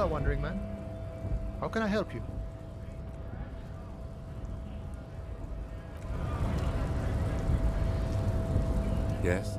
Hola, Wandering Man. How can I help you? Yes?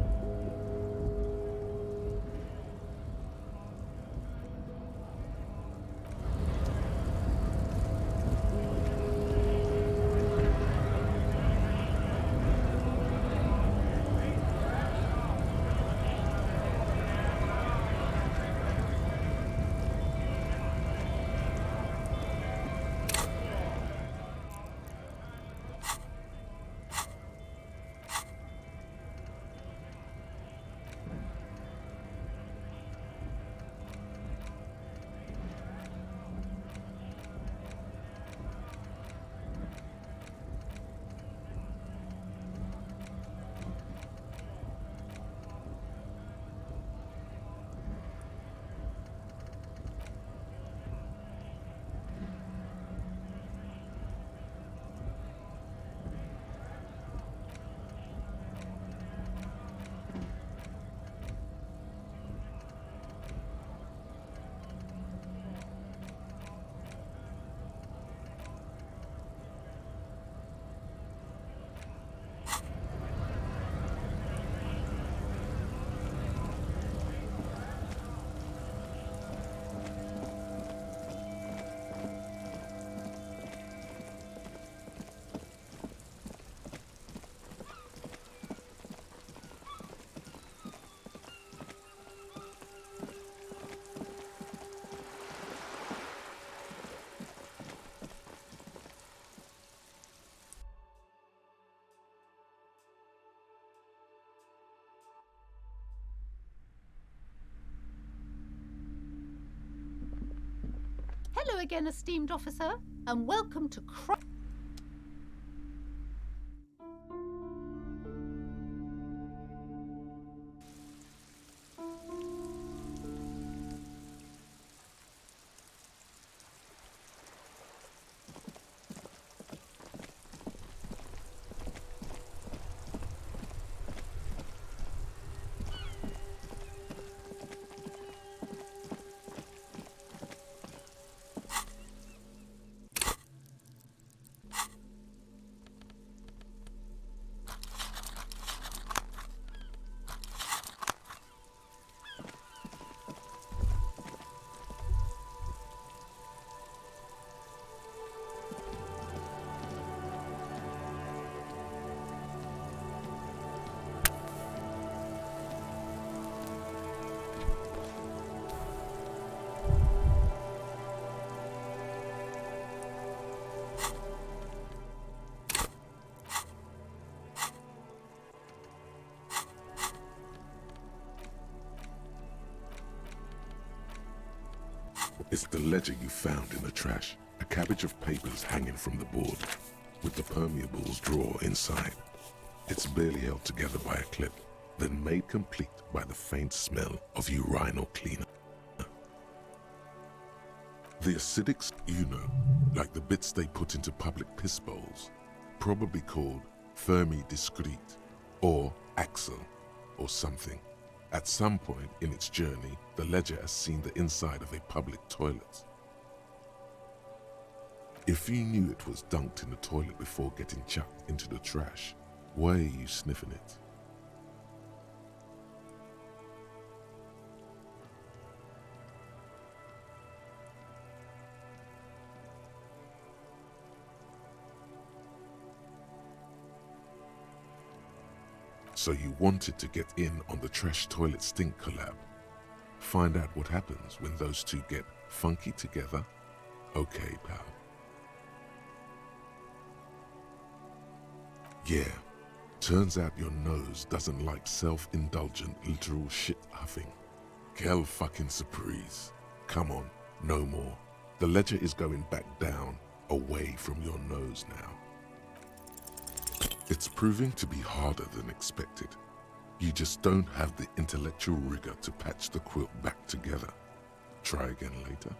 Hello again, esteemed officer, and welcome to It's the ledger you found in the trash. A cabbage of papers hanging from the board, with the permeables drawer inside. It's barely held together by a clip, then made complete by the faint smell of urinal cleaner. The acidics, like the bits they put into public piss bowls, probably called Fermi Discrete, or Axel, or something. At some point in its journey, the ledger has seen the inside of a public toilet. If you knew it was dunked in the toilet before getting chucked into the trash, why are you sniffing it? So you wanted to get in on the trash toilet stink collab. Find out what happens when those two get funky together? Okay, pal. Yeah, turns out your nose doesn't like self-indulgent literal shit huffing. Quelle fucking surprise. Come on, no more. The ledger is going back down, away from your nose now. It's proving to be harder than expected. You just don't have the intellectual rigor to patch the quilt back together. Try again later.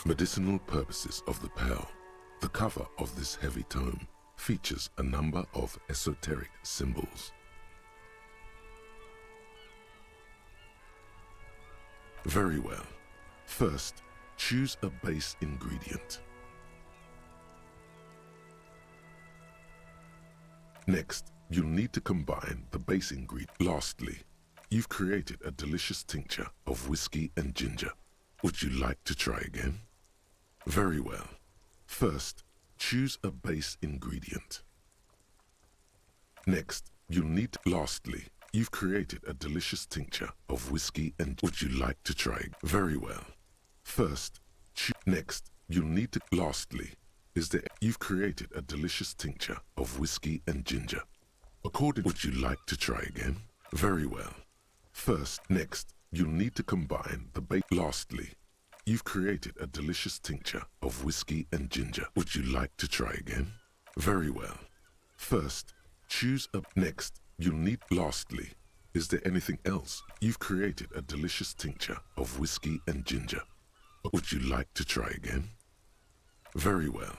Medicinal purposes of the pearl. The cover of this heavy tome features a number of esoteric symbols. Very well. First, choose a base ingredient. Next, you'll need to combine the base ingredient. Lastly, you've created a delicious tincture of whiskey and ginger. Would you like to try again? Very well. First, choose a base ingredient. Next, you'll need to... Lastly, you've created a delicious tincture of whiskey and... Would you like to try? Very well. First, next, you'll need to... Lastly, you've created a delicious tincture of whiskey and ginger. Would you like to try again? Very well. First, next, you'll need to combine the base... Lastly, you've created a delicious tincture of whiskey and ginger. Would you like to try again? Very well. First, choose a... Next, you'll need... Lastly, is there anything else? You've created a delicious tincture of whiskey and ginger. Would you like to try again? Very well.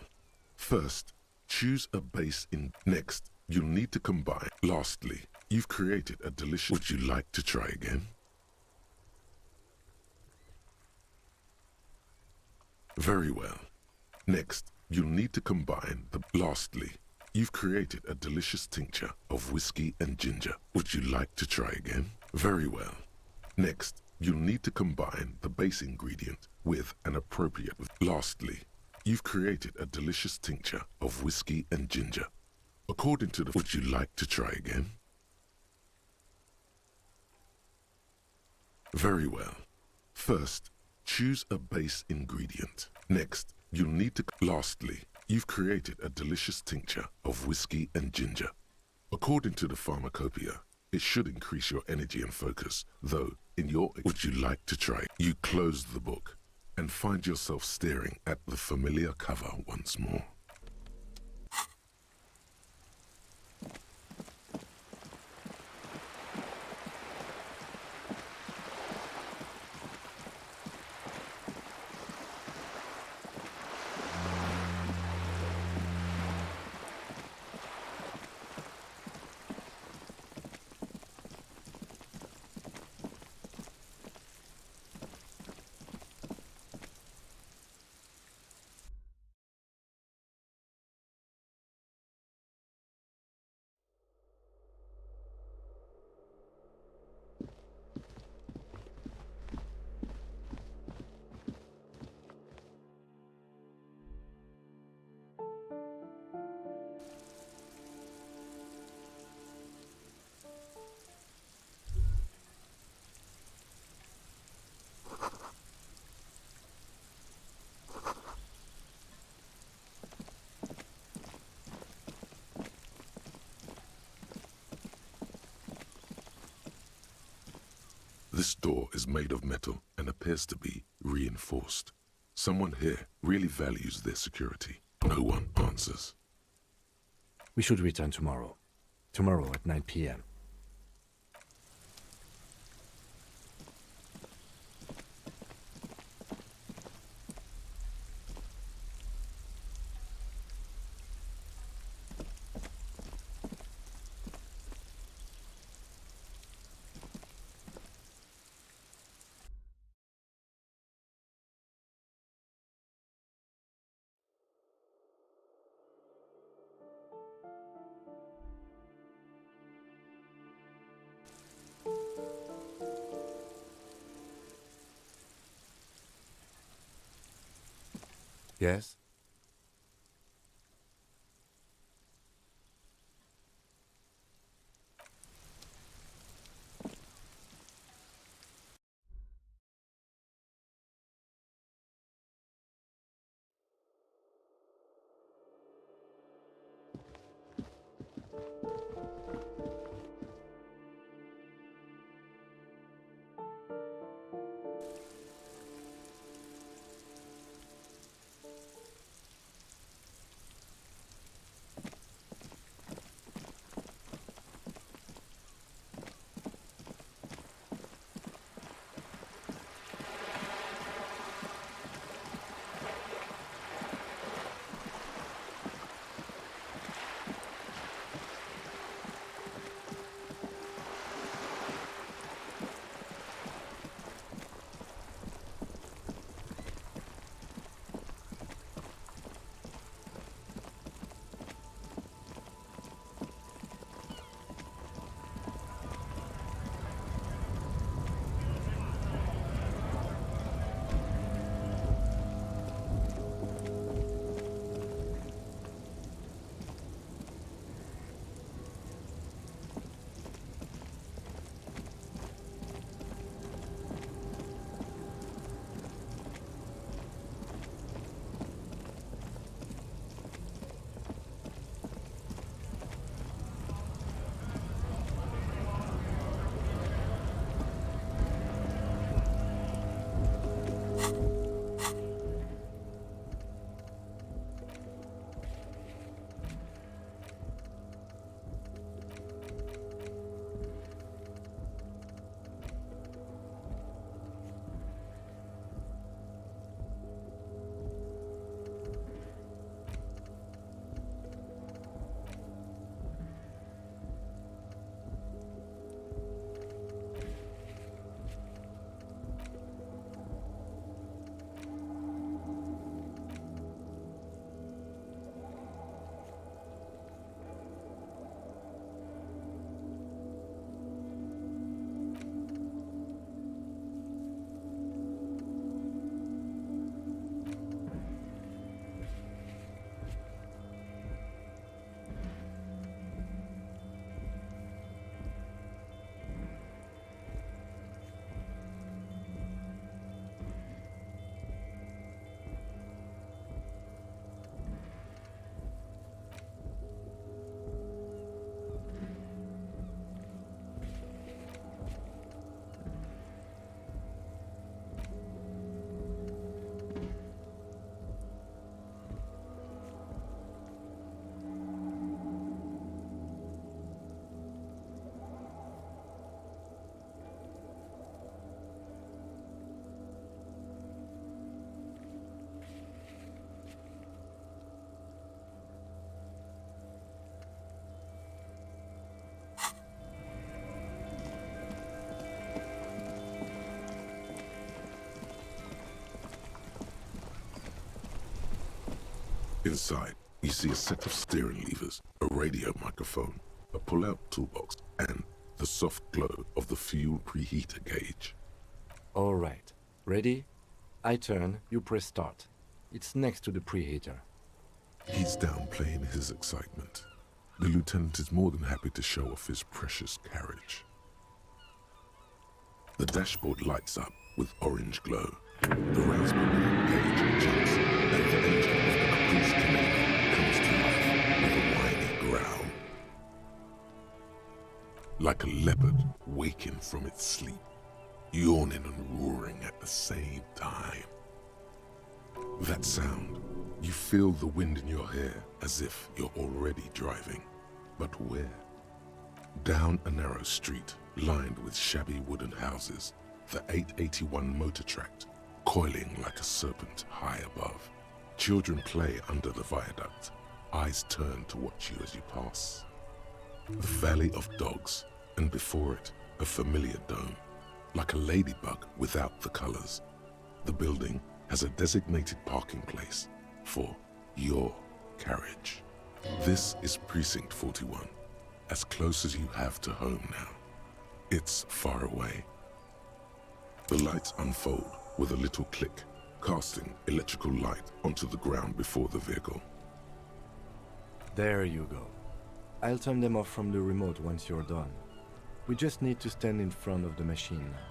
First, choose a base in... Next, you'll need to combine... Lastly, you've created a delicious... Would you like to try again? Very well. Next, you'll need to combine the... Lastly, you've created a delicious tincture of whiskey and ginger. Would you like to try again? Very well. Next, you'll need to combine the base ingredient with an appropriate... Lastly, you've created a delicious tincture of whiskey and ginger. According to the... Would you like to try again? Very well. First, choose a base ingredient. Next, you'll need to... Lastly, you've created a delicious tincture of whiskey and ginger. According to the pharmacopoeia, it should increase your energy and focus, though, in your... Would you like to try? You close the book and find yourself staring at the familiar cover once more. This door is made of metal and appears to be reinforced. Someone here really values their security. No one answers. We should return tomorrow. Tomorrow at 9 p.m. Yes? Inside, you see a set of steering levers, a radio microphone, a pull-out toolbox, and the soft glow of the fuel preheater gauge. All right. Ready? I turn, you press start. It's next to the preheater. He's downplaying his excitement. The lieutenant is more than happy to show off his precious carriage. The dashboard lights up with orange glow. The raspberry gauge jumps, and the engine of the caprice commander comes to life with a whiny growl. Like a leopard waking from its sleep, yawning and roaring at the same time. That sound, you feel the wind in your hair as if you're already driving. But where? Down a narrow street lined with shabby wooden houses, the 881 motor tracked, coiling like a serpent high above. Children play under the viaduct, eyes turn to watch you as you pass. The Valley of Dogs, and before it, a familiar dome, like a ladybug without the colors. The building has a designated parking place for your carriage. This is Precinct 41, as close as you have to home now. It's far away. The lights unfold with a little click, casting electrical light onto the ground before the vehicle. There you go. I'll turn them off from the remote once you're done. We just need to stand in front of the machine now.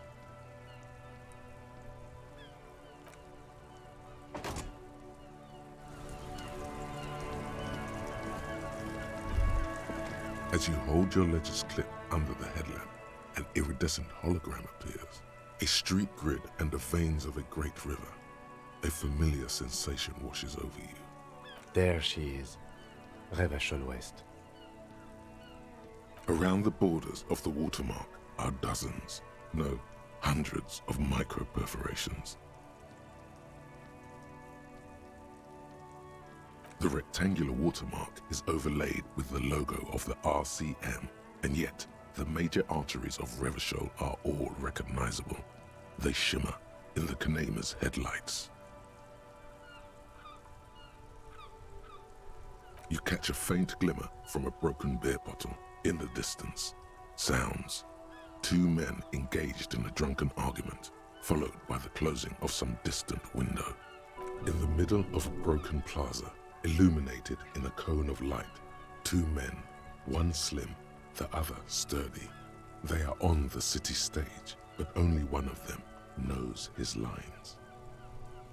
As you hold your ledger's clip under the headlamp, an iridescent hologram appears. A street grid and the veins of a great river. A familiar sensation washes over you. There she is. Revachol West. Around the borders of the watermark are dozens, no, hundreds of micro-perforations. The rectangular watermark is overlaid with the logo of the RCM, and yet the major arteries of Revachol are all recognizable. They shimmer in the Kanema's headlights. You catch a faint glimmer from a broken beer bottle in the distance. Sounds. Two men engaged in a drunken argument, followed by the closing of some distant window. In the middle of a broken plaza, illuminated in a cone of light, two men, one slim, the other sturdy. They are on the city stage, but only one of them knows his lines.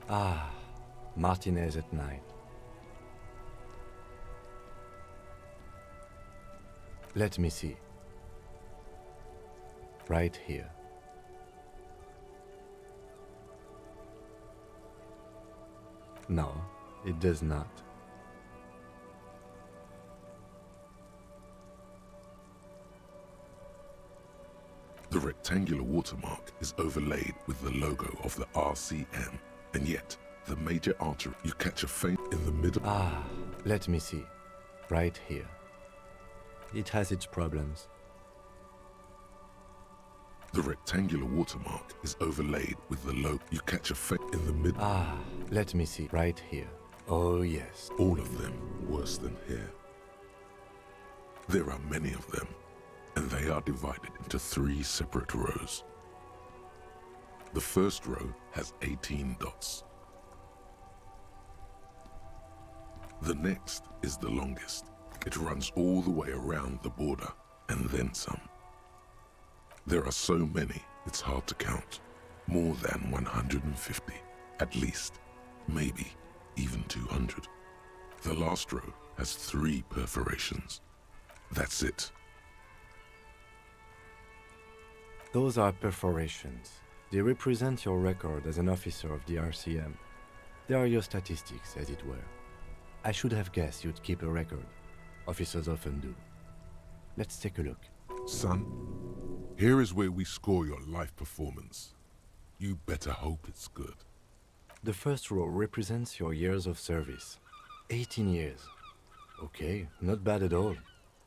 Ah, Martinez at night. Let me see. Right here. No, it does not. The rectangular watermark is overlaid with the logo of the RCM, and yet the major artery you catch a faint in the middle. Ah, let me see. Right here. It has its problems. The rectangular watermark is overlaid with the logo. You catch a faint in the middle. Ah, let me see. Right here. Oh, yes. All of them worse than here. There are many of them, and they are divided into 3 separate rows. The first row has 18 dots. The next is the longest. It runs all the way around the border, and then some. There are so many, it's hard to count. More than 150, at least, maybe even 200. The last row has 3 perforations. That's it. Those are perforations. They represent your record as an officer of the RCM. They are your statistics, as it were. I should have guessed you'd keep a record. Officers often do. Let's take a look. Son, here is where we score your life performance. You better hope it's good. The first row represents your years of service. 18 years. Okay, not bad at all.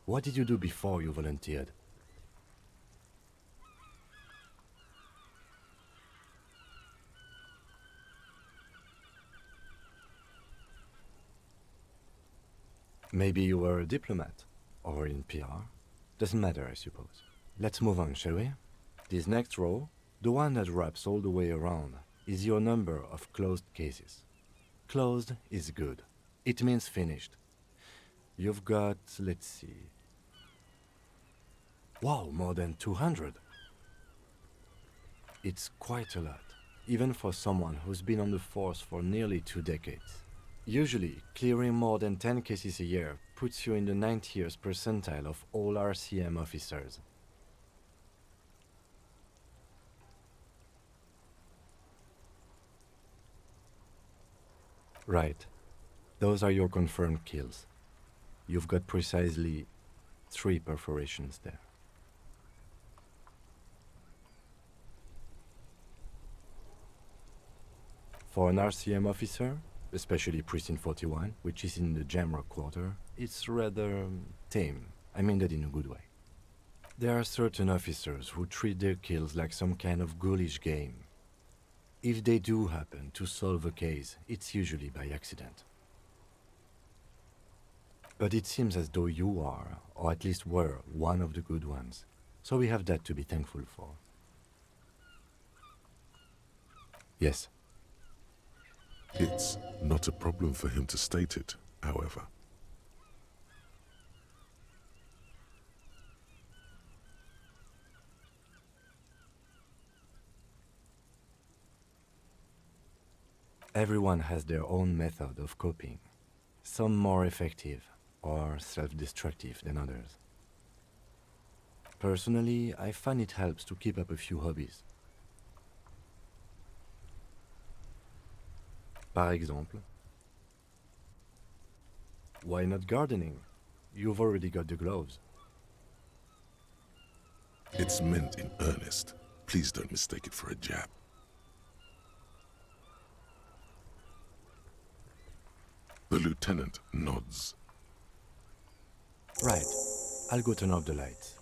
What did you do before you volunteered? Maybe you were a diplomat, or in PR. Doesn't matter, I suppose. Let's move on, shall we? This next row, the one that wraps all the way around, is your number of closed cases. Closed is good. It means finished. You've got, let's see. Wow, more than 200. It's quite a lot, even for someone who's been on the force for nearly 2 decades. Usually, clearing more than 10 cases a year puts you in the 90th percentile of all RCM officers. Right. Those are your confirmed kills. You've got precisely 3 perforations there. For an RCM officer, especially Precinct 41, which is in the Jamrock Quarter, it's rather tame. I mean that in a good way. There are certain officers who treat their kills like some kind of ghoulish game. If they do happen to solve a case, it's usually by accident. But it seems as though you are, or at least were, one of the good ones. So we have that to be thankful for. Yes. It's not a problem for him to state it, however. Everyone has their own method of coping, some more effective or self-destructive than others. Personally, I find it helps to keep up a few hobbies. Par exemple, why not gardening? You've already got the gloves. It's meant in earnest. Please don't mistake it for a jab. The lieutenant nods. Right, I'll go turn off the lights.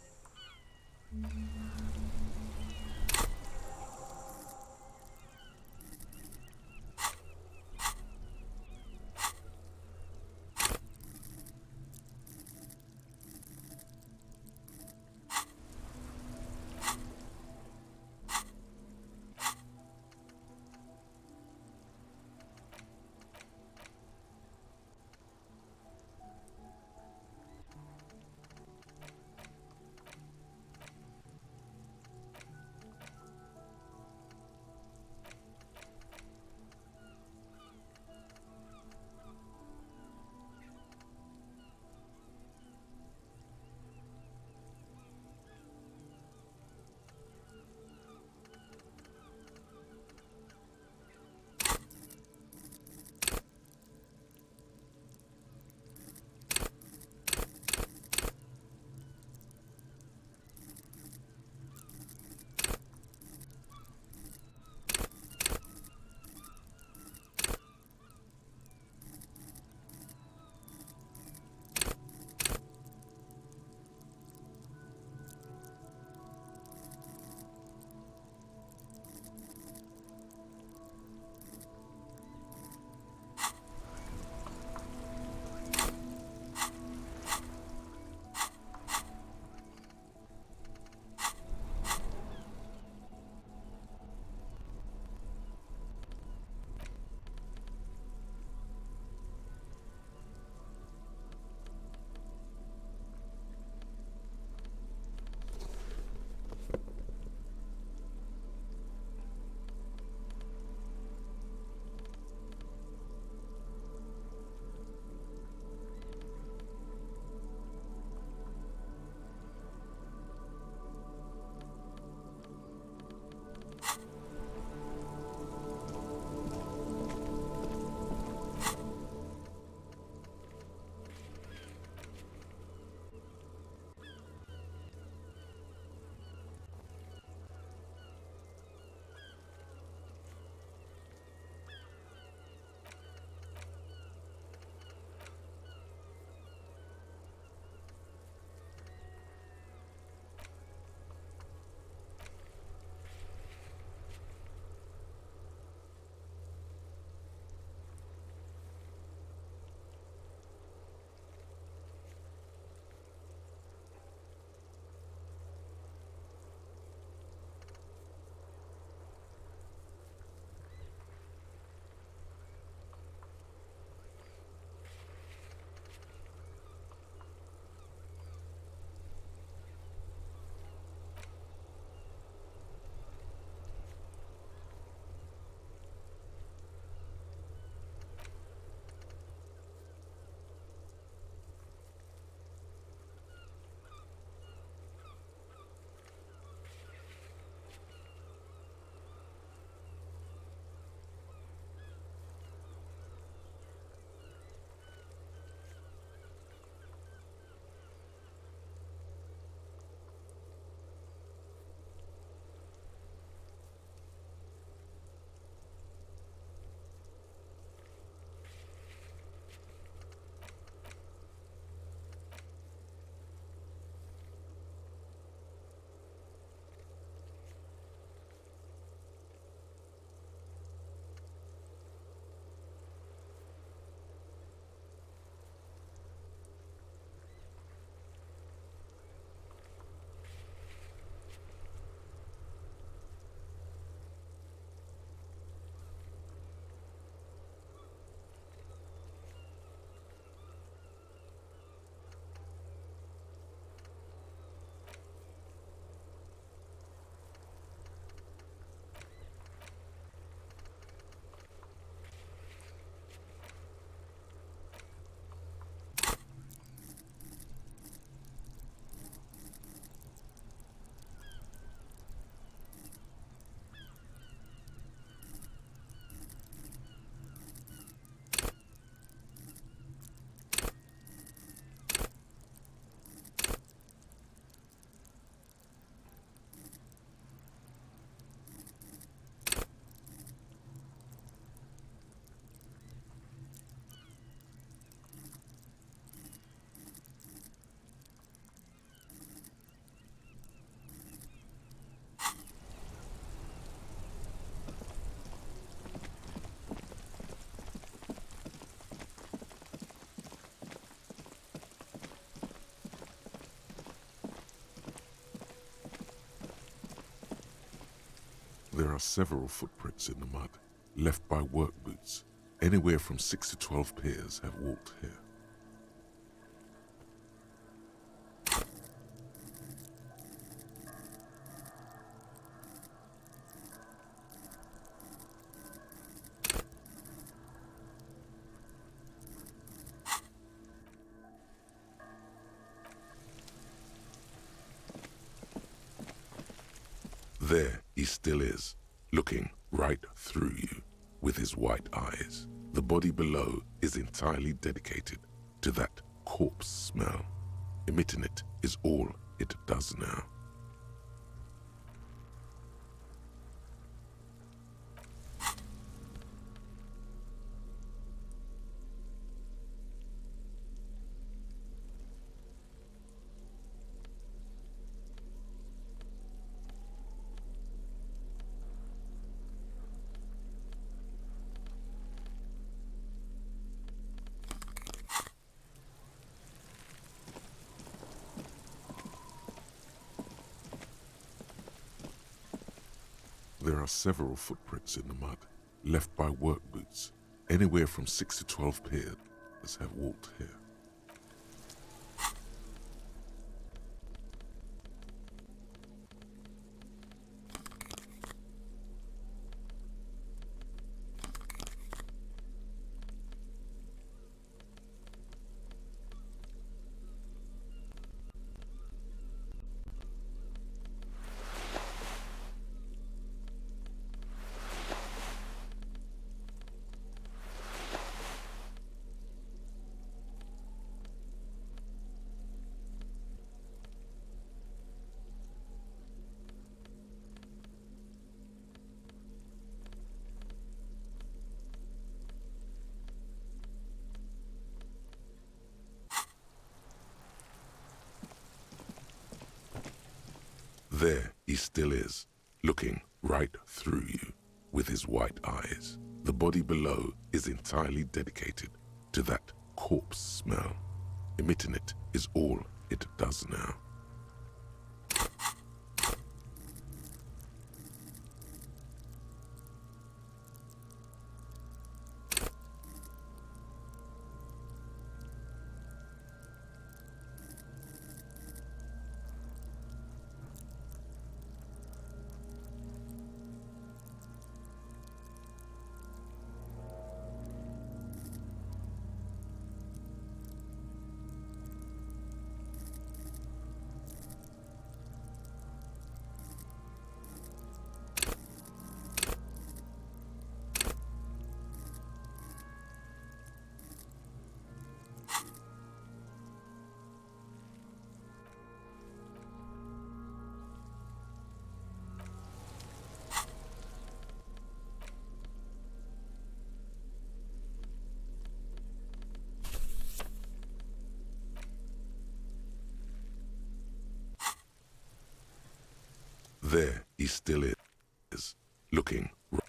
There are several footprints in the mud, left by work boots. Anywhere from 6 to 12 pairs have walked here. There he still is, looking right through you with his white eyes. The body below is entirely dedicated to that corpse smell. Emitting it is all it does now. There are several footprints in the mud, left by work boots. Anywhere from 6 to 12 pairs have walked here. There he still is, looking right through you with his white eyes. The body below is entirely dedicated to that corpse smell. Emitting it is all it does now. There he still is, looking right.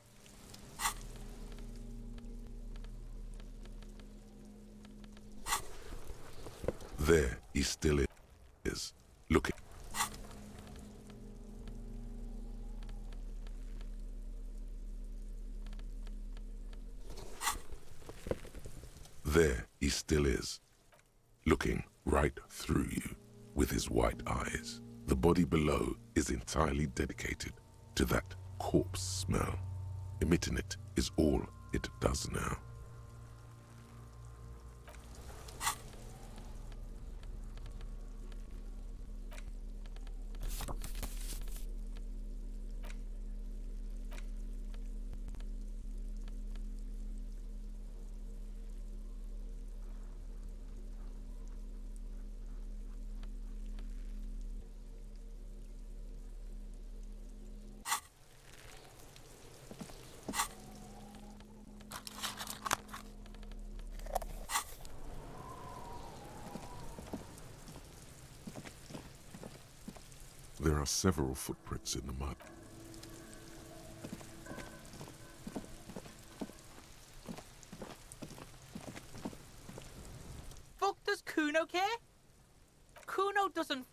There he still is, looking. There he still is, looking right through you with his white eyes. The body below is entirely dedicated to that corpse smell. Emitting it is all it does now. There are several footprints in the mud. Fuck does Kuno care? Kuno doesn't.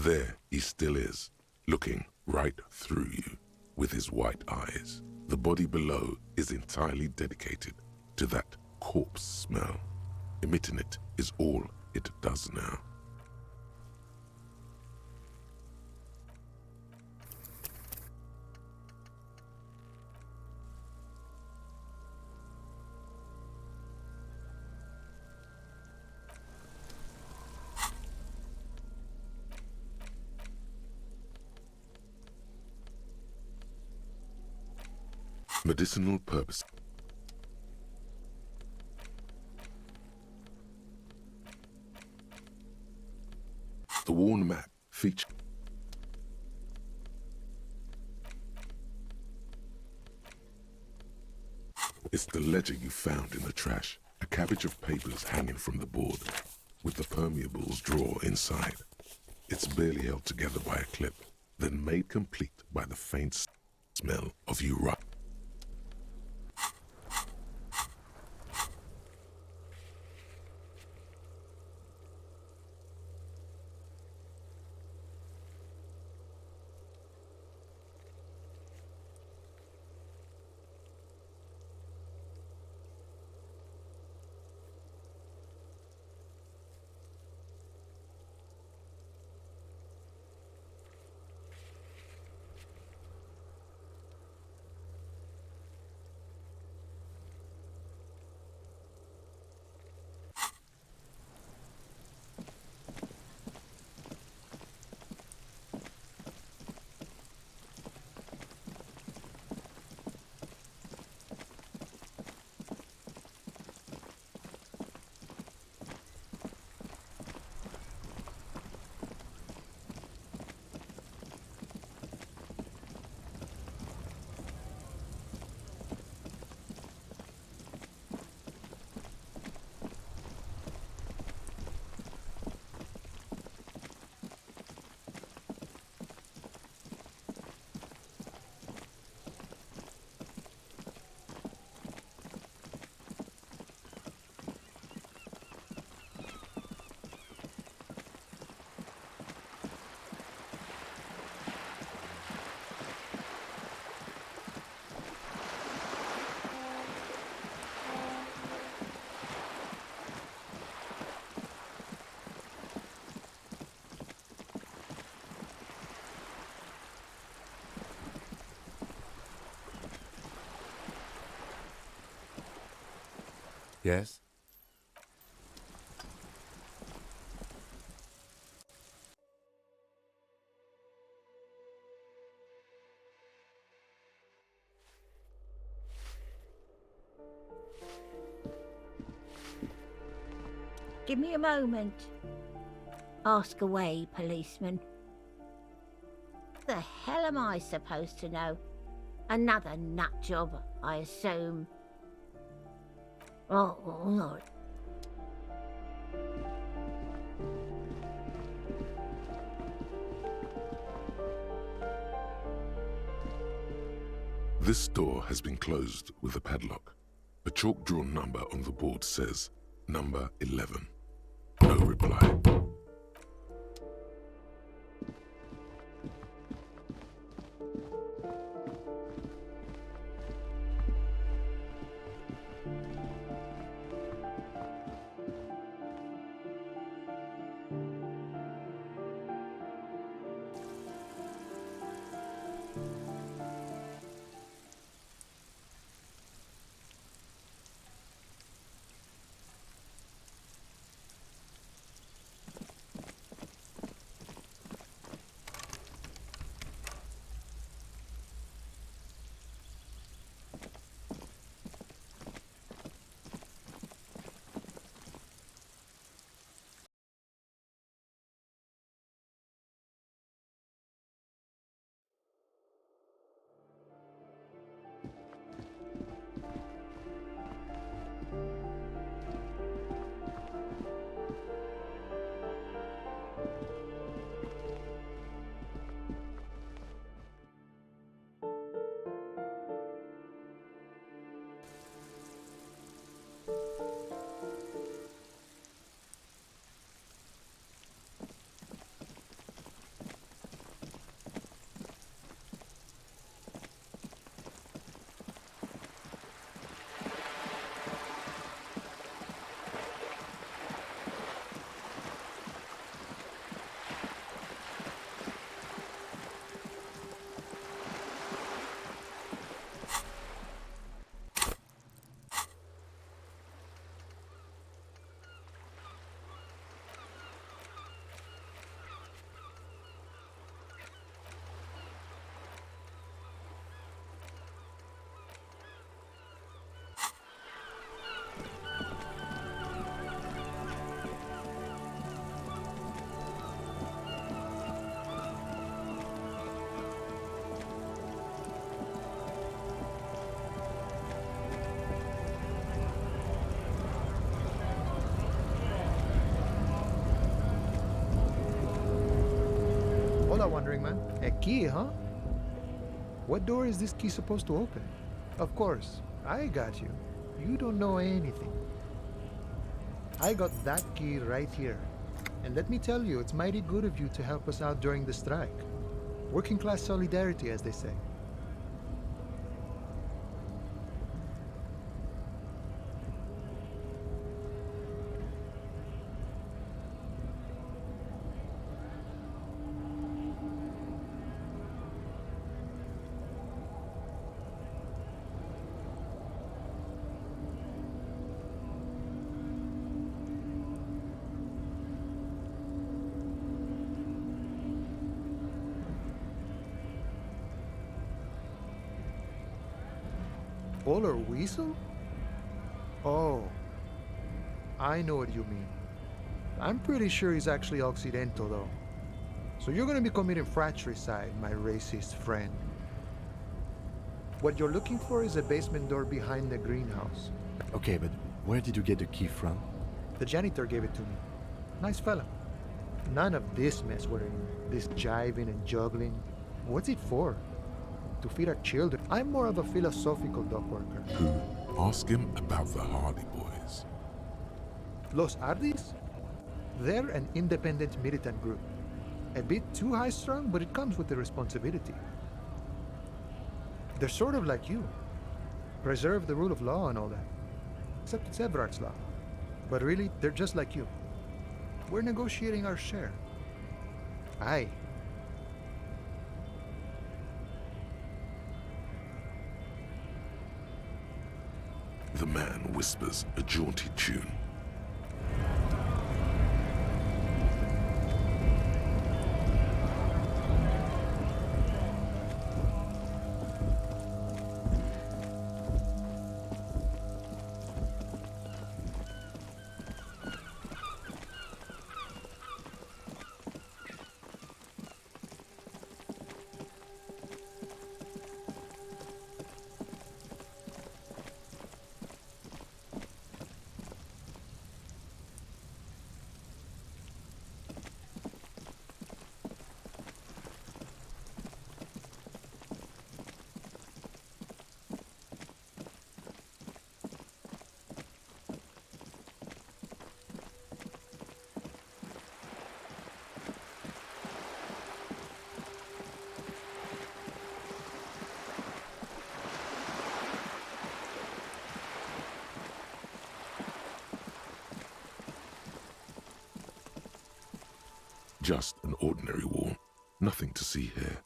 There he still is, looking right through you with his white eyes. The body below is entirely dedicated to that corpse smell. Emitting it is all it does now. Medicinal purpose. The worn map features it's the ledger you found in the trash, a cabbage of papers hanging from the board, with the permeables drawer inside. It's barely held together by a clip, then made complete by the faint smell of urine. Yes? Give me a moment. Ask away, policeman. The hell am I supposed to know? Another nut job, I assume. Oh, Lord. This door has been closed with a padlock. A chalk-drawn number on the board says, number 11. No reply. key, huh? What door is this key supposed to open? Of course, I got you. You don't know anything. I got that key right here. And let me tell you, it's mighty good of you to help us out during the strike. Working class solidarity, as they say. Polar weasel? Oh, I know what you mean. I'm pretty sure he's actually Occidental, though. So you're gonna be committing fratricide, my racist friend. What you're looking for is a basement door behind the greenhouse. Okay, but where did you get the key from? The janitor gave it to me. Nice fella. None of this mess we're in. This jiving and juggling. What's it for? To feed our children. I'm more of a philosophical dock worker. Who? Ask him about the Hardy Boys. Los Ardis? They're an independent militant group. A bit too high-strung, but it comes with the responsibility. They're sort of like you. Preserve the rule of law and all that. Except it's Everard's law. But really, they're just like you. We're negotiating our share. Aye. The man whispers a jaunty tune. Just an ordinary wall. Nothing to see here.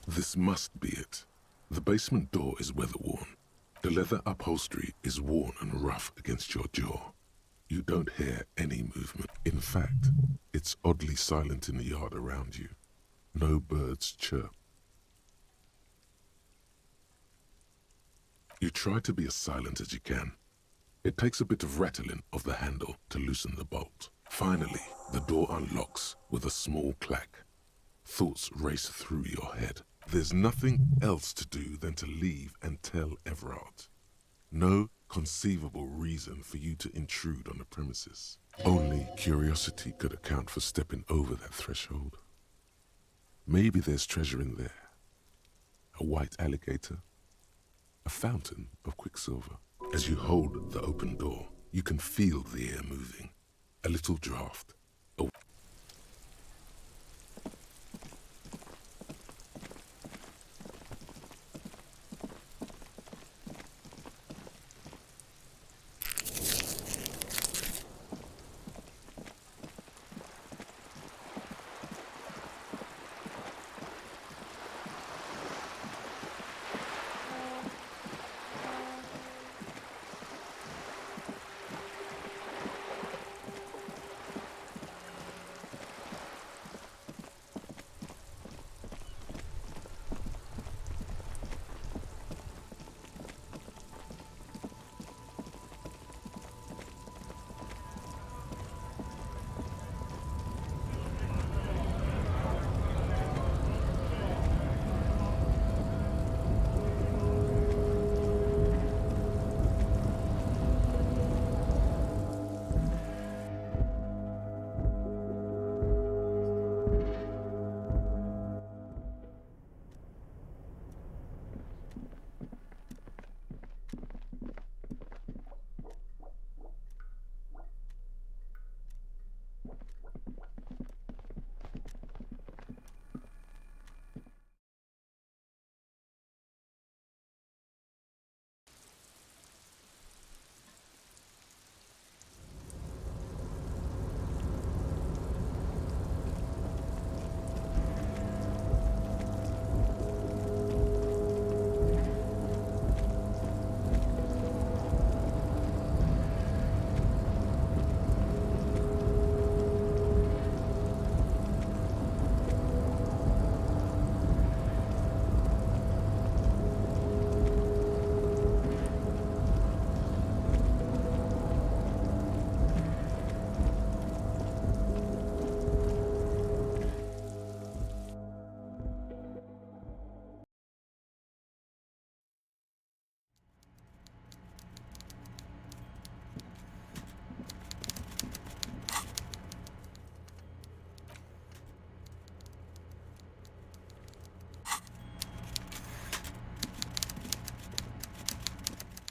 This must be it. The basement door is weather-worn. The leather upholstery is worn and rough against your jaw. You don't hear any movement. In fact, it's oddly silent in the yard around you. No birds chirp. You try to be as silent as you can. It takes a bit of rattling of the handle to loosen the bolt. Finally, the door unlocks with a small clack. Thoughts race through your head. There's nothing else to do than to leave and tell Everard. No conceivable reason for you to intrude on the premises. Only curiosity could account for stepping over that threshold. Maybe there's treasure in there. A white alligator. A fountain of quicksilver. As you hold the open door, you can feel the air moving. A little draft.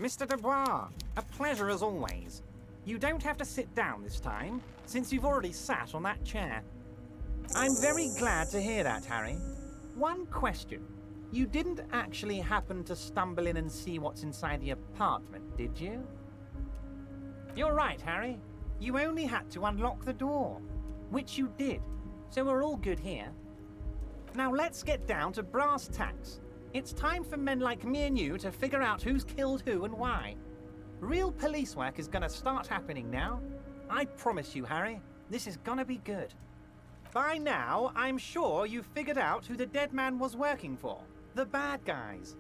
Mr. Dubois, a pleasure as always. You don't have to sit down this time, since you've already sat on that chair. I'm very glad to hear that, Harry. One question. You didn't actually happen to stumble in and see what's inside the apartment, did you? You're right, Harry. You only had to unlock the door, which you did, so we're all good here. Now let's get down to brass tacks. It's time for men like me and you to figure out who's killed who and why. Real police work is gonna start happening now. I promise you, Harry, this is gonna be good. By now, I'm sure you've figured out who the dead man was working for. The bad guys.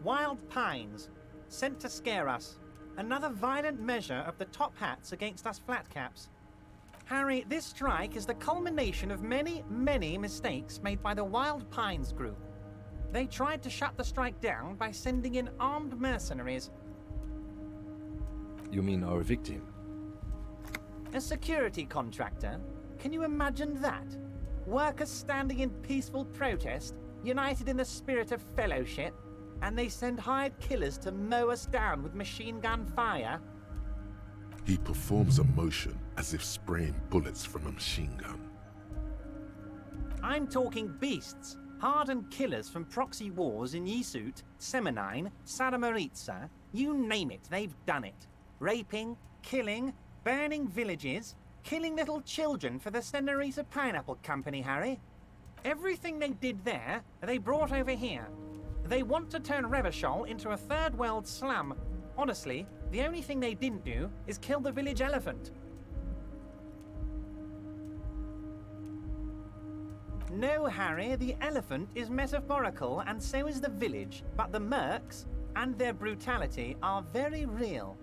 Wild Pines. Sent to scare us. Another violent measure of the top hats against us flatcaps. Harry, this strike is the culmination of many, many mistakes made by the Wild Pines group. They tried to shut the strike down by sending in armed mercenaries. You mean our victim? A security contractor? Can you imagine that? Workers standing in peaceful protest, united in the spirit of fellowship, and they send hired killers to mow us down with machine gun fire? He performs a motion as if spraying bullets from a machine gun. I'm talking beasts. Hardened killers from proxy wars in Yisut, Semenine, Saramaritsa, you name it, they've done it. Raping, killing, burning villages, killing little children for the Senorita Pineapple Company, Harry. Everything they did there, they brought over here. They want to turn Revachol into a third world slum. Honestly, the only thing they didn't do is kill the village elephant. No, Harry, the elephant is metaphorical and so is the village, but the mercs and their brutality are very real.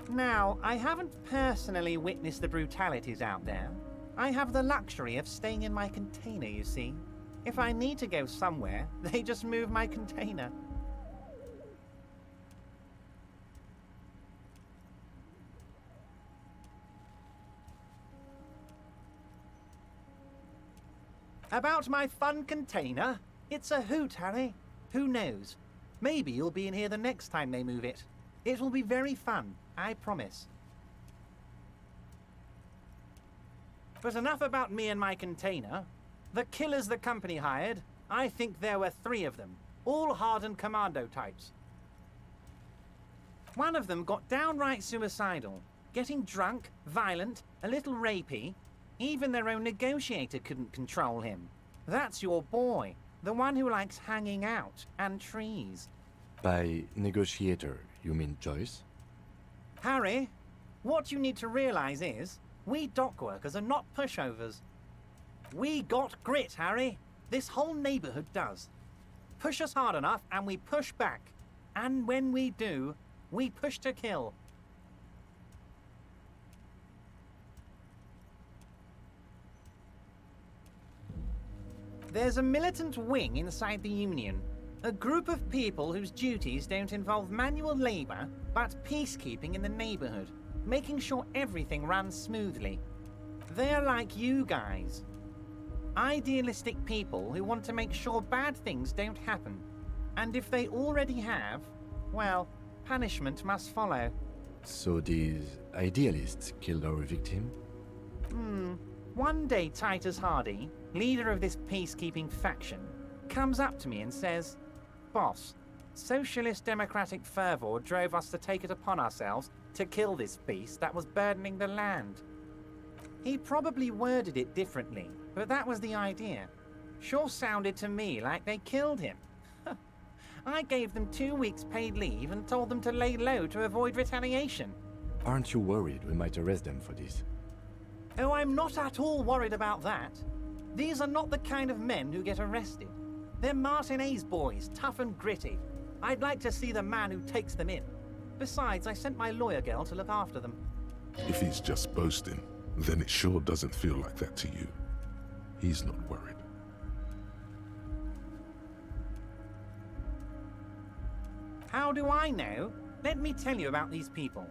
Now, I haven't personally witnessed the brutalities out there. I have the luxury of staying in my container, you see. If I need to go somewhere, they just move my container. About my fun container? It's a hoot, Harry. Who knows? Maybe you'll be in here the next time they move it. It will be very fun, I promise. But enough about me and my container. The killers the company hired, I think there were 3 of them, all hardened commando types. One of them got downright suicidal, getting drunk, violent, a little rapey. Even their own negotiator couldn't control him. That's your boy, the one who likes hanging out and trees. By negotiator, you mean Joyce? Harry, what you need to realize is, we dock workers are not pushovers. We got grit, Harry. This whole neighborhood does. Push us hard enough and we push back. And when we do, we push to kill. There's a militant wing inside the Union. A group of people whose duties don't involve manual labor, but peacekeeping in the neighborhood, making sure everything runs smoothly. They're like you guys. Idealistic people who want to make sure bad things don't happen. And if they already have, well, punishment must follow. So these idealists killed our victim? One day Titus Hardy, leader of this peacekeeping faction, comes up to me and says, "Boss, socialist democratic fervor drove us to take it upon ourselves to kill this beast that was burdening the land." He probably worded it differently, but that was the idea. Sure sounded to me like they killed him. I gave them 2 weeks paid leave and told them to lay low to avoid retaliation. Aren't you worried we might arrest them for this? Oh, I'm not at all worried about that. These are not the kind of men who get arrested. They're Martinez boys, tough and gritty. I'd like to see the man who takes them in. Besides, I sent my lawyer girl to look after them. If he's just boasting, then it sure doesn't feel like that to you. He's not worried. How do I know? Let me tell you about these people.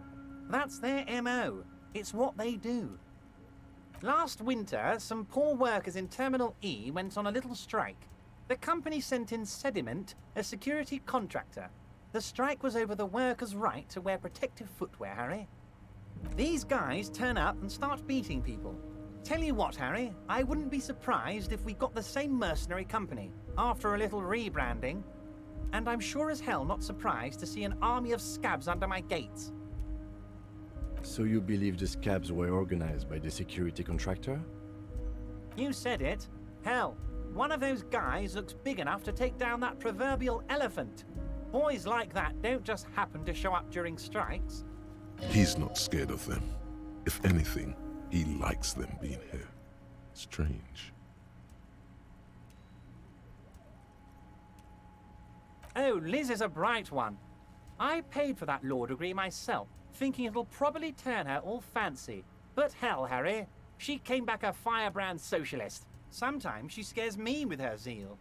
That's their MO. It's what they do. Last winter, some poor workers in Terminal E went on a little strike. The company sent in Sediment, a security contractor. The strike was over the workers' right to wear protective footwear, Harry. These guys turn up and start beating people. Tell you what, Harry, I wouldn't be surprised if we got the same mercenary company after a little rebranding. And I'm sure as hell not surprised to see an army of scabs under my gates. So you believe the scabs were organized by the security contractor? You said it. Hell, one of those guys looks big enough to take down that proverbial elephant. Boys like that don't just happen to show up during strikes. He's not scared of them. If anything, he likes them being here. Strange. Oh, Liz is a bright one. I paid for that law degree myself, thinking it'll probably turn her all fancy. But hell, Harry, she came back a firebrand socialist. Sometimes she scares me with her zeal.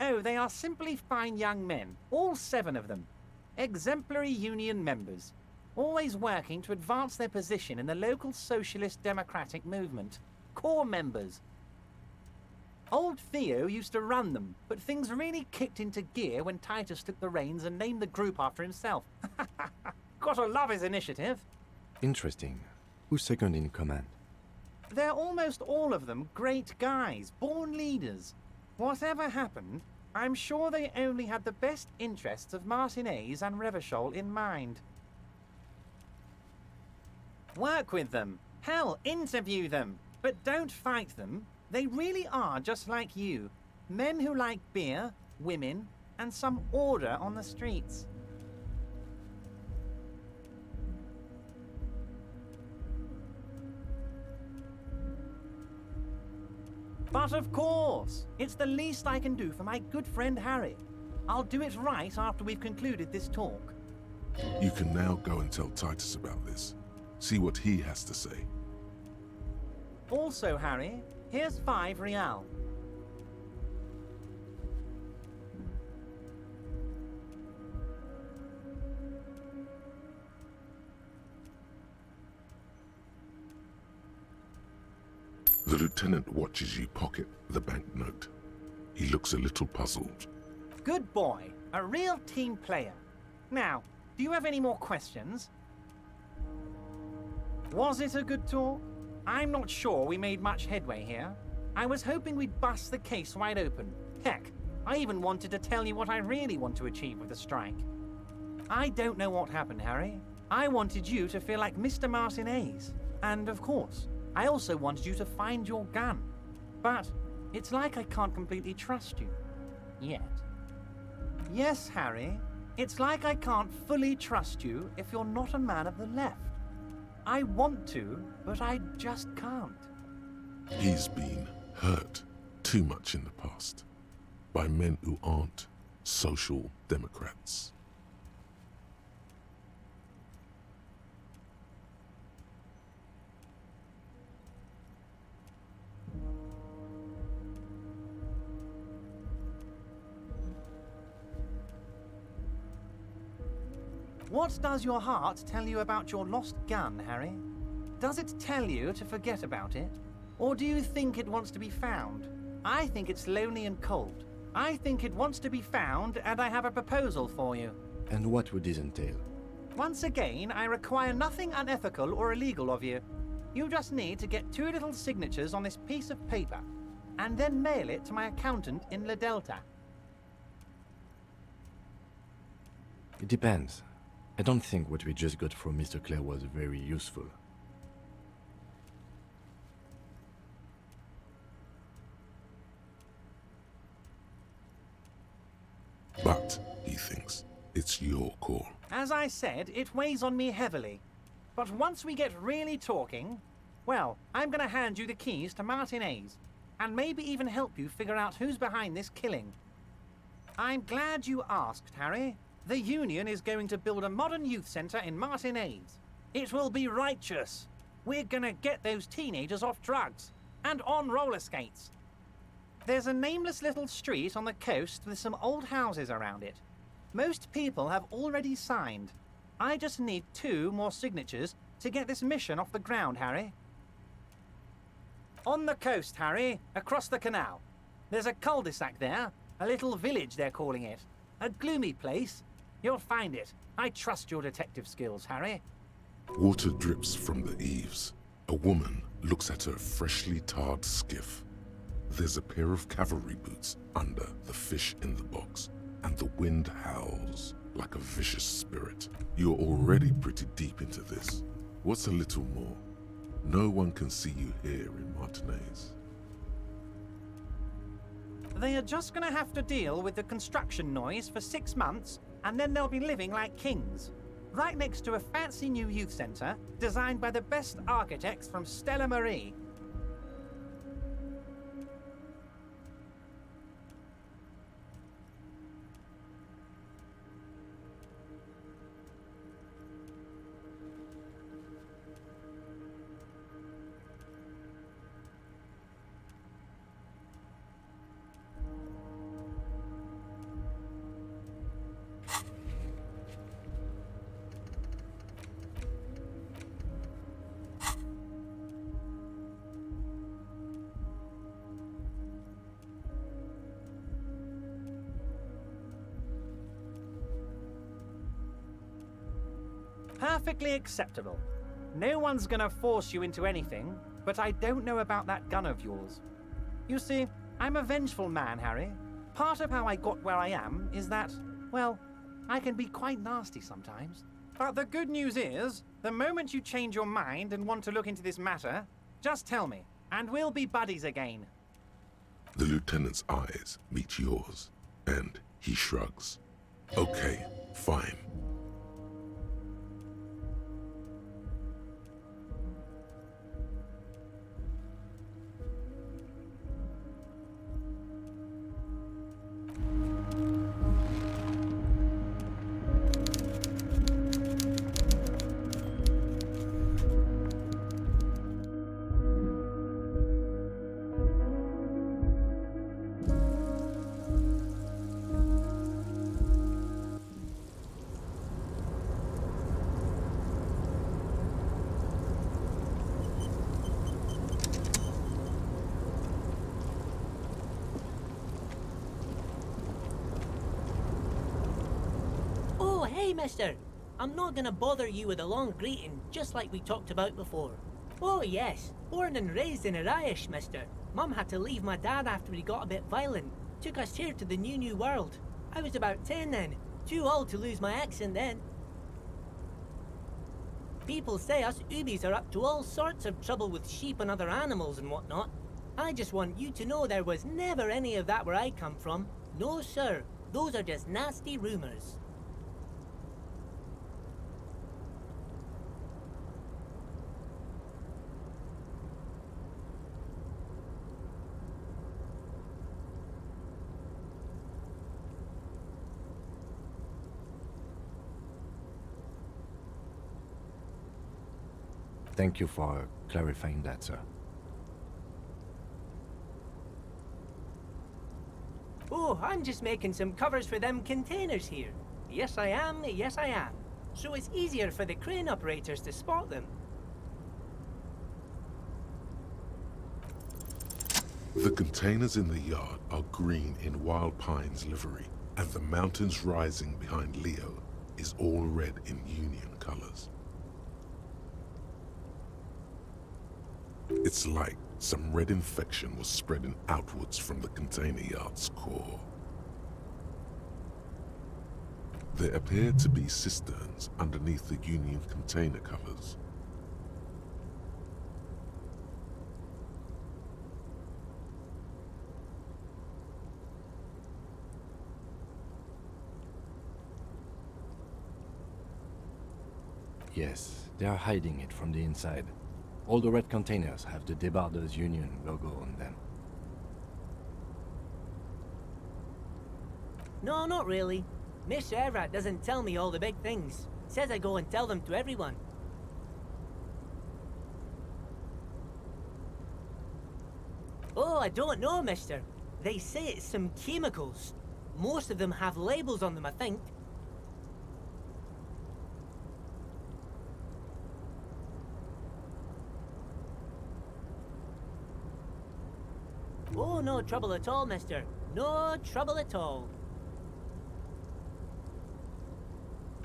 Oh, they are simply fine young men, all 7 of them. Exemplary union members, always working to advance their position in the local socialist democratic movement. Core members. Old Theo used to run them, but things really kicked into gear when Titus took the reins and named the group after himself. Gotta love his initiative. Interesting. Who's second in command? They're almost all of them great guys, born leaders. Whatever happened, I'm sure they only had the best interests of Martinez and Revachol in mind. Work with them. Hell, interview them. But don't fight them. They really are just like you. Men who like beer, women, and some order on the streets. But of course, it's the least I can do for my good friend Harry. I'll do it right after we've concluded this talk. You can now go and tell Titus about this. See what he has to say. Also, Harry, here's 5 real. The lieutenant watches you pocket the banknote. He looks a little puzzled. Good boy. A real team player. Now, do you have any more questions? Was it a good talk? I'm not sure we made much headway here. I was hoping we'd bust the case wide open. Heck, I even wanted to tell you what I really want to achieve with the strike. I don't know what happened, Harry. I wanted you to feel like Mr. Martinez. And of course, I also wanted you to find your gun. But it's like I can't completely trust you. Yet. Yes, Harry. It's like I can't fully trust you if you're not a man of the left. I want to, but I just can't. He's been hurt too much in the past by men who aren't social democrats. What does your heart tell you about your lost gun, Harry? Does it tell you to forget about it? Or do you think it wants to be found? I think it's lonely and cold. I think it wants to be found, and I have a proposal for you. And what would this entail? Once again, I require nothing unethical or illegal of you. You just need to get 2 little signatures on this piece of paper, and then mail it to my accountant in La Delta. It depends. I don't think what we just got from Mr. Clare was very useful. But, he thinks, it's your call. As I said, it weighs on me heavily. But once we get really talking, well, I'm going to hand you the keys to Martinez, and maybe even help you figure out who's behind this killing. I'm glad you asked, Harry. The Union is going to build a modern youth centre in Martinez. It will be righteous. We're going to get those teenagers off drugs and on roller skates. There's a nameless little street on the coast with some old houses around it. Most people have already signed. I just need 2 more signatures to get this mission off the ground, Harry. On the coast, Harry, across the canal. There's a cul-de-sac there, A little village, they're calling it. A gloomy place. You'll find it. I trust your detective skills, Harry. Water drips from the eaves. A woman looks at her freshly tarred skiff. There's a pair of cavalry boots under the fish in the box, and the wind howls like a vicious spirit. You're already pretty deep into this. What's a little more? No one can see you here in Martinez. They are just gonna have to deal with the construction noise for 6 months, and then they'll be living like kings. Right next to a fancy new youth centre, designed by the best architects from Stella Marie. Perfectly acceptable. No one's gonna force you into anything, but I don't know about that gun of yours. You see, I'm a vengeful man, Harry. Part of how I got where I am is that, well, I can be quite nasty sometimes. But the good news is, the moment you change your mind and want to look into this matter, just tell me, and we'll be buddies again. The lieutenant's eyes meet yours, and he shrugs. Okay, fine. Oh, hey, mister. I'm not gonna bother you with a long greeting, just like we talked about before. Oh, yes. Born and raised in Arish, mister. Mum had to leave my dad after he got a bit violent. Took us here to the new world. I was about 10 then. Too old to lose my accent then. People say us Ubis are up to all sorts of trouble with sheep and other animals and whatnot. I just want you to know there was never any of that where I come from. No, sir. Those are just nasty rumors. Thank you for clarifying that, sir. Oh, I'm just making some covers for them containers here. Yes, I am. Yes, I am. So it's easier for the crane operators to spot them. The containers in the yard are green in Wild Pine's livery, and the mountains rising behind Leo is all red in Union colors. It's like some red infection was spreading outwards from the container yard's core. There appear to be cisterns underneath the Union container covers. Yes, they are hiding it from the inside. All the red containers have the Debarders Union logo on them. No, not really. Mr. Everett doesn't tell me all the big things. Says I go and tell them to everyone. Oh, I don't know, mister. They say it's some chemicals. Most of them have labels on them, I think. Oh, no trouble at all, mister. No trouble at all.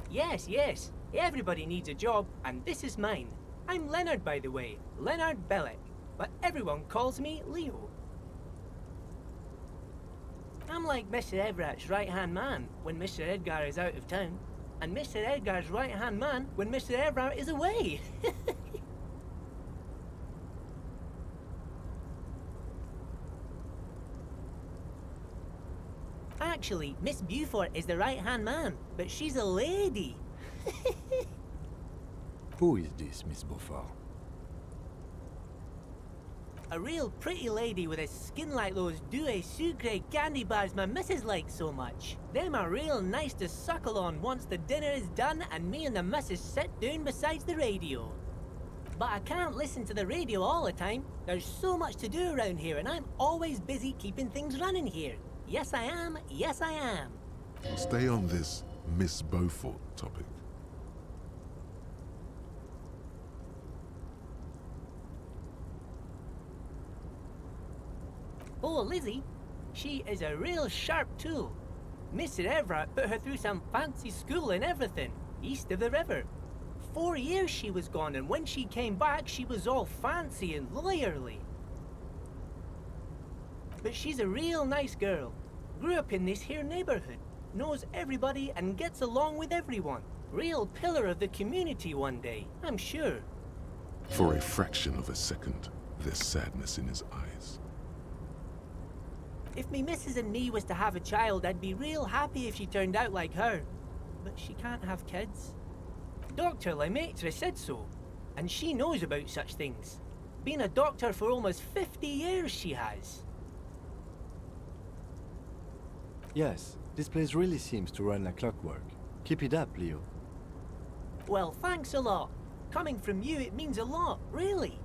Yes, yes. Everybody needs a job, and this is mine. I'm Leonard, by the way. Leonard Bellick. But everyone calls me Leo. I'm like Mr. Everett's right-hand man when Mr. Edgar is out of town, and Mr. Edgar's right-hand man when Mr. Everett is away. Actually, Miss Beaufort is the right-hand man, but she's a lady. Who is this, Miss Beaufort? A real pretty lady with a skin like those Douai Sucre candy bars my missus likes so much. Them are real nice to suckle on once the dinner is done and me and the missus sit down beside the radio. But I can't listen to the radio all the time. There's so much to do around here and I'm always busy keeping things running here. Yes I am, yes I am. Stay on this Miss Beaufort topic. Oh, Lizzie, she is a real sharp tool. Mr. Everett put her through some fancy school and everything, east of the river. 4 years she was gone, and when she came back, she was all fancy and lawyerly. But she's a real nice girl. Grew up in this here neighborhood, knows everybody and gets along with everyone. Real pillar of the community one day, I'm sure. For a fraction of a second, there's sadness in his eyes. If me missus and me was to have a child, I'd be real happy if she turned out like her. But she can't have kids. Dr. Lemaitre said so, and she knows about such things. Been a doctor for almost 50 years, she has. Yes, this place really seems to run like clockwork. Keep it up, Leo. Well, thanks a lot. Coming from you, it means a lot, really.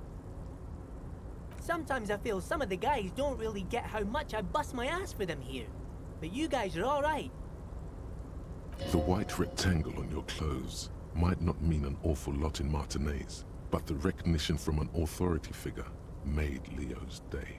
Sometimes I feel some of the guys don't really get how much I bust my ass for them here. But you guys are alright. The white rectangle on your clothes might not mean an awful lot in Martinaise, but the recognition from an authority figure made Leo's day.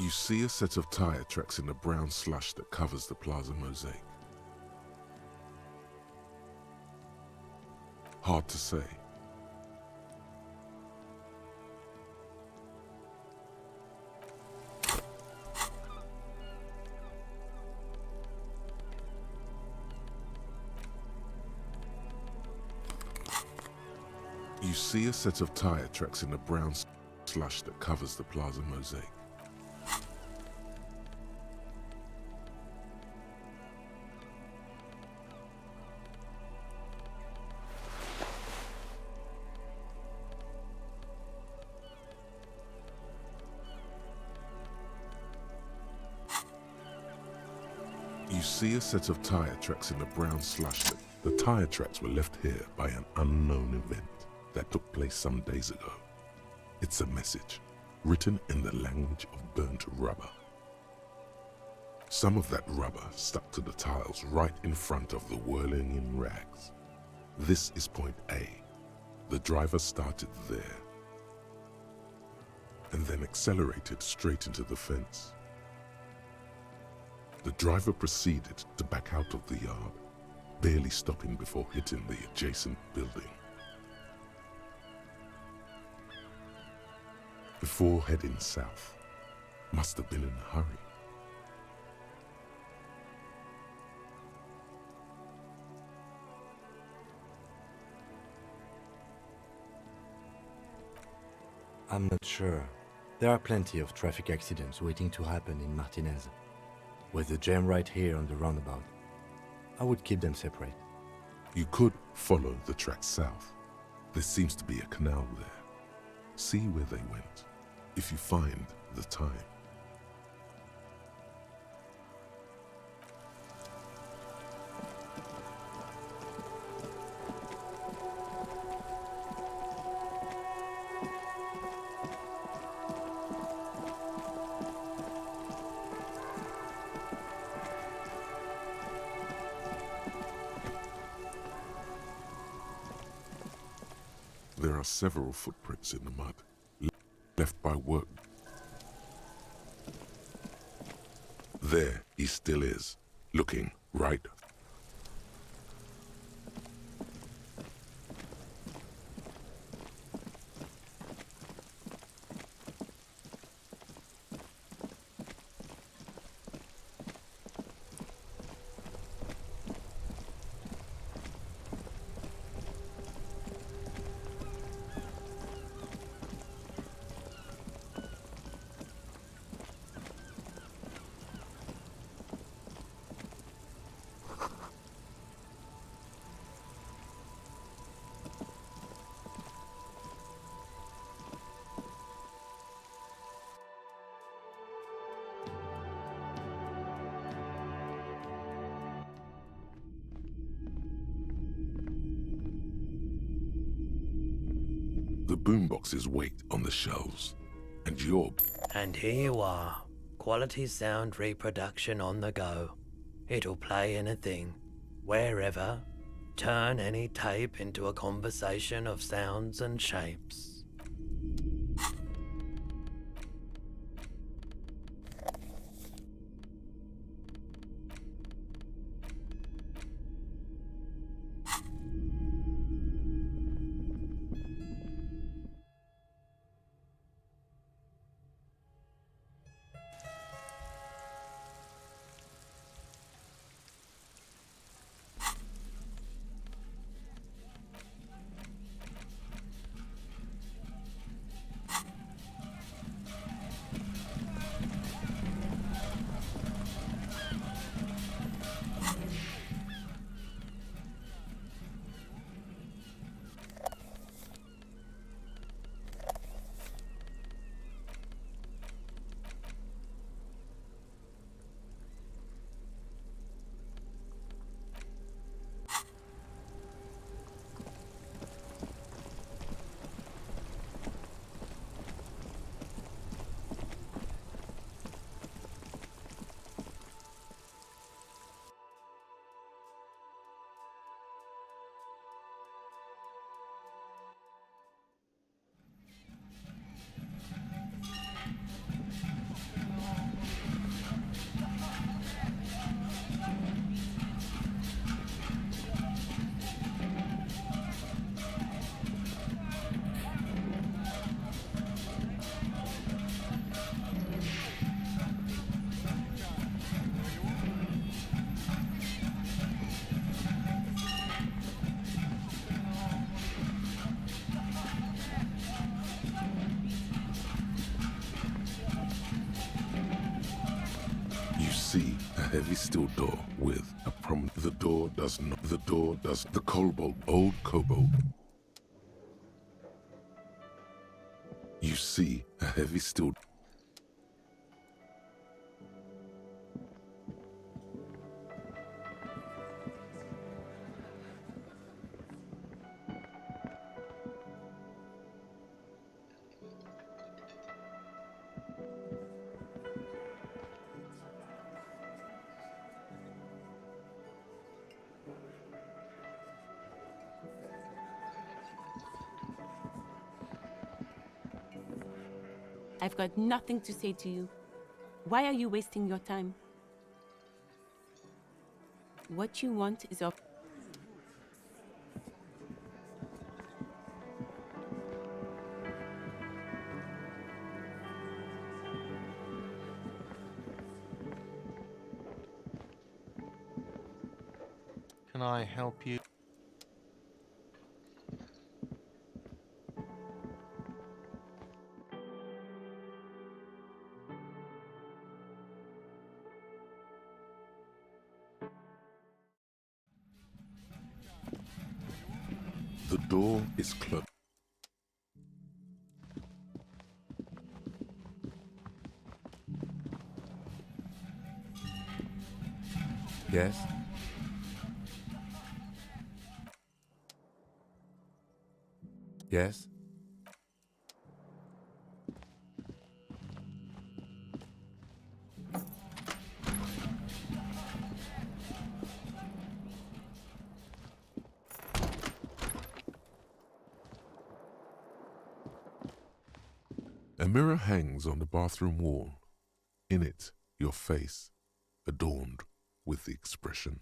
You see a set of tire tracks in the brown slush that covers the plaza mosaic. Hard to say. You see a set of tire tracks in the brown slush that covers the plaza mosaic. You see a set of tire tracks in the brown slush. The tire tracks were left here by an unknown event that took place some days ago. It's a message, written in the language of burnt rubber. Some of that rubber stuck to the tiles right in front of the whirling in rags. This is point A. The driver started there and then accelerated straight into the fence. The driver proceeded to back out of the yard, barely stopping before hitting the adjacent building. Before heading south, must have been in a hurry. I'm not sure. There are plenty of traffic accidents waiting to happen in Martinez. With the jam right here on the roundabout, I would keep them separate. You could follow the tracks south. There seems to be a canal there. See where they went, if you find the time. There are several footprints in the mud, left by work. There he still is, looking right. The boomboxes wait on the shelves, and you're... And here you are, quality sound reproduction on the go. It'll play anything, wherever, turn any tape into a conversation of sounds and shapes. heavy steel door with a the door does not, the cobalt, old cobalt. You see a heavy steel. I've got nothing to say to you. Why are you wasting your time? What you want is of... Can I help you? The door is closed. Yes? Yes? A mirror hangs on the bathroom wall. In it, your face, adorned with the expression.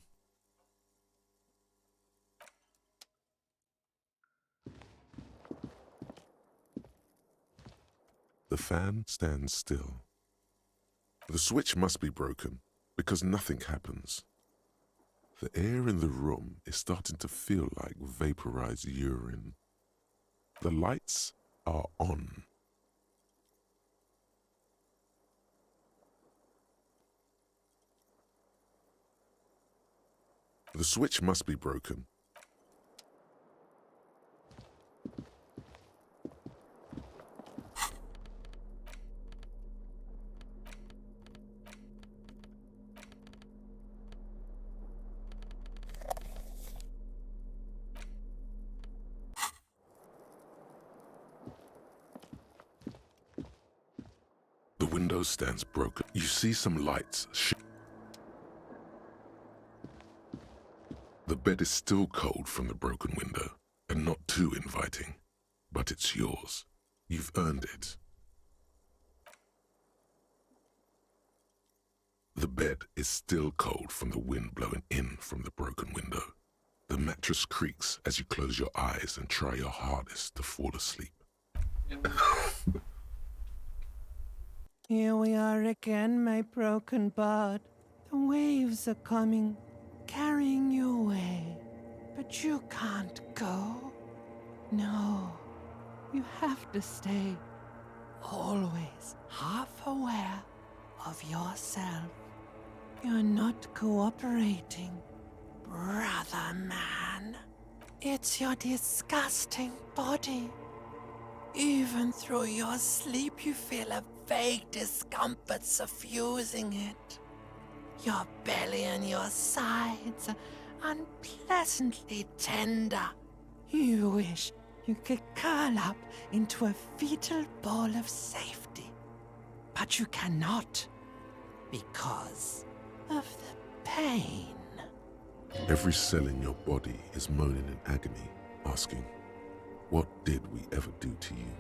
The fan stands still. The switch must be broken because nothing happens. The air in the room is starting to feel like vaporized urine. The lights are on. The switch must be broken. The window stands broken. You see some lights. The bed is still cold from the broken window, and not too inviting, but it's yours. You've earned it. The bed is still cold from the wind blowing in from the broken window. The mattress creaks as you close your eyes and try your hardest to fall asleep. Here we are again, my broken bud. The waves are coming, carrying you away. But you can't go. No, you have to stay. Always half aware of yourself. You're not cooperating, brother man. It's your disgusting body. Even through your sleep, you feel a vague discomfort suffusing it. Your belly and your sides are unpleasantly tender. You wish you could curl up into a fetal ball of safety. But you cannot, because of the pain. Every cell in your body is moaning in agony, asking, what did we ever do to you?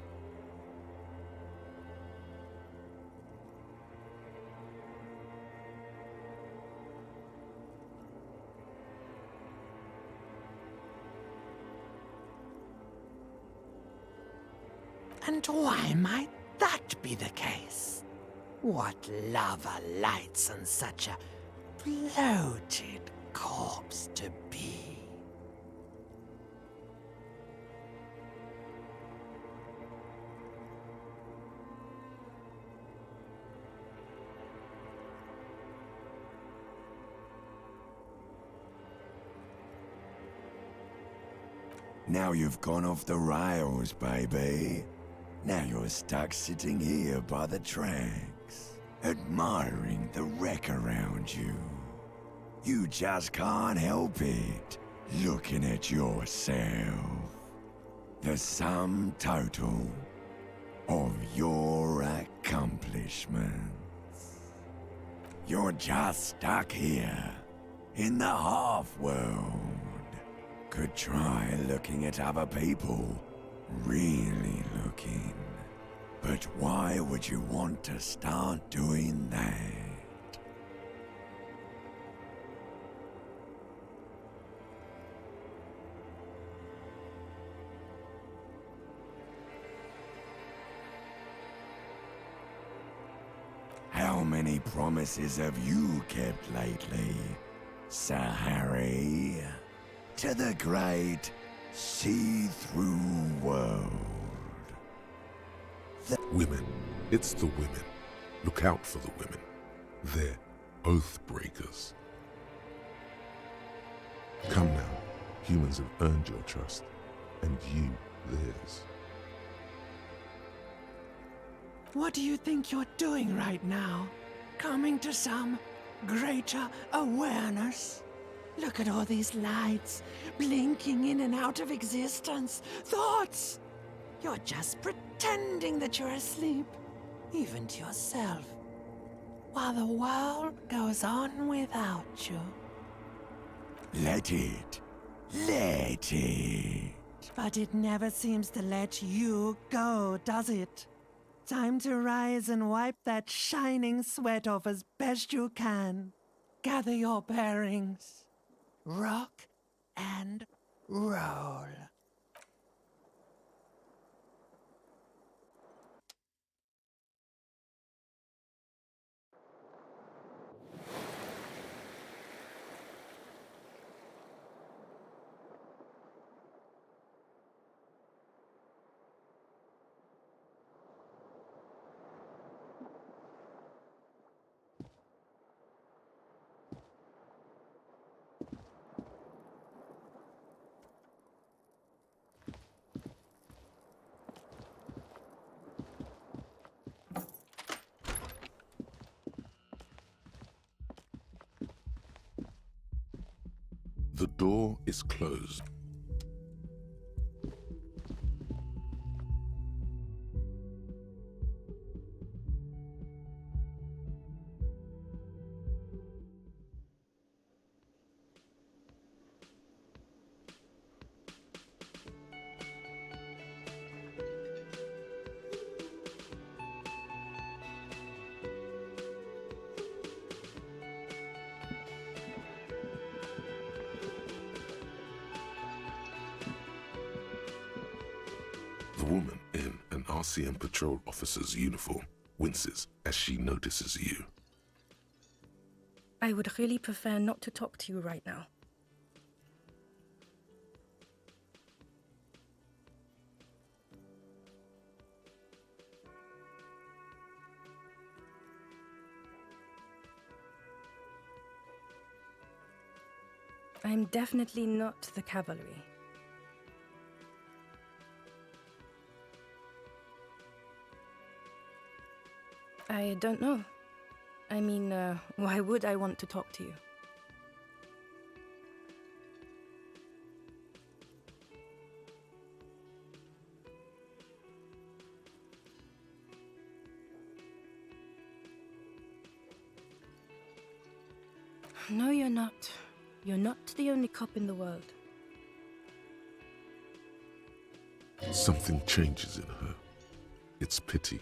And why might that be the case? What lava lights on such a bloated corpse to be? Now you've gone off the rails, baby. Now you're stuck sitting here by the tracks, admiring the wreck around you. You just can't help it, looking at yourself. The sum total of your accomplishments. You're just stuck here, in the half-world. Could try looking at other people, really looking. But why would you want to start doing that? How many promises have you kept lately, Sir Harry? To the great see-through world. Women. It's the women. Look out for the women. They're oath breakers. Come now. Humans have earned your trust, and you theirs. What do you think you're doing right now? Coming to some greater awareness? Look at all these lights, blinking in and out of existence. Thoughts! You're just pretending that you're asleep, even to yourself, while the world goes on without you. Let it. Let it. But it never seems to let you go, does it? Time to rise and wipe that shining sweat off as best you can. Gather your bearings. Rock and roll. The door is closed. The woman in an RCM patrol officer's uniform winces as she notices you. I would really prefer not to talk to you right now. I'm definitely not the cavalry. I don't know. I mean, why would I want to talk to you? No, you're not. You're not the only cop in the world. Something changes in her. It's pity.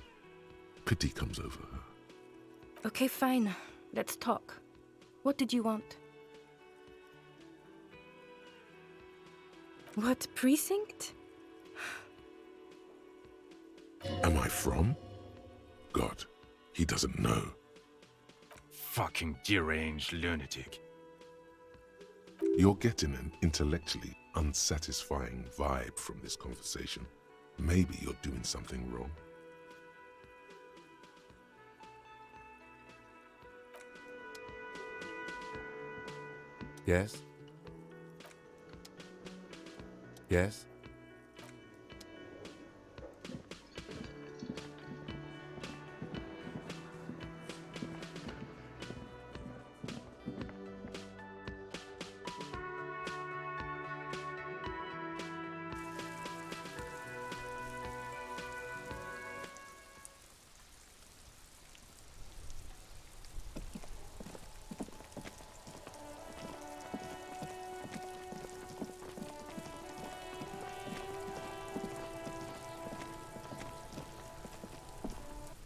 Pity comes over her. Okay, fine. Let's talk. What did you want? What precinct? Am I from? God, he doesn't know. Fucking deranged lunatic. You're getting an intellectually unsatisfying vibe from this conversation. Maybe you're doing something wrong. Yes? Yes?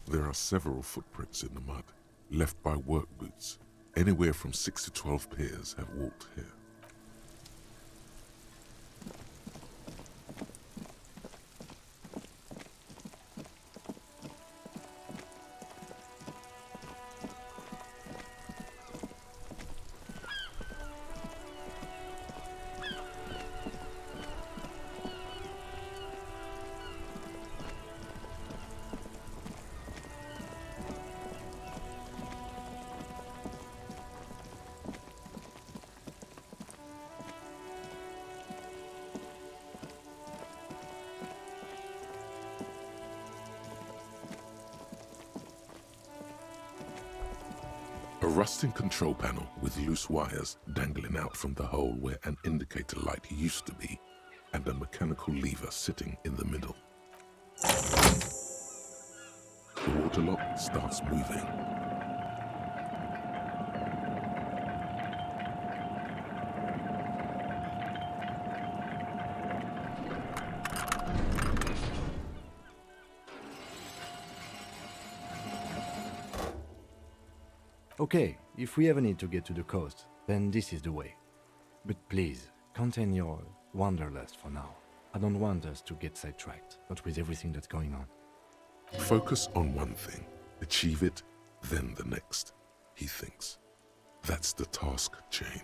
There are several footprints in the mud, left by work boots. Anywhere from 6 to 12 pairs have walked here. A rusting control panel with loose wires dangling out from the hole where an indicator light used to be, and a mechanical lever sitting in the middle. The water lock starts moving. Okay, if we ever need to get to the coast, then this is the way. But please, contain your wanderlust for now. I don't want us to get sidetracked, not with everything that's going on. Focus on one thing, achieve it, then the next, he thinks. That's the task chain.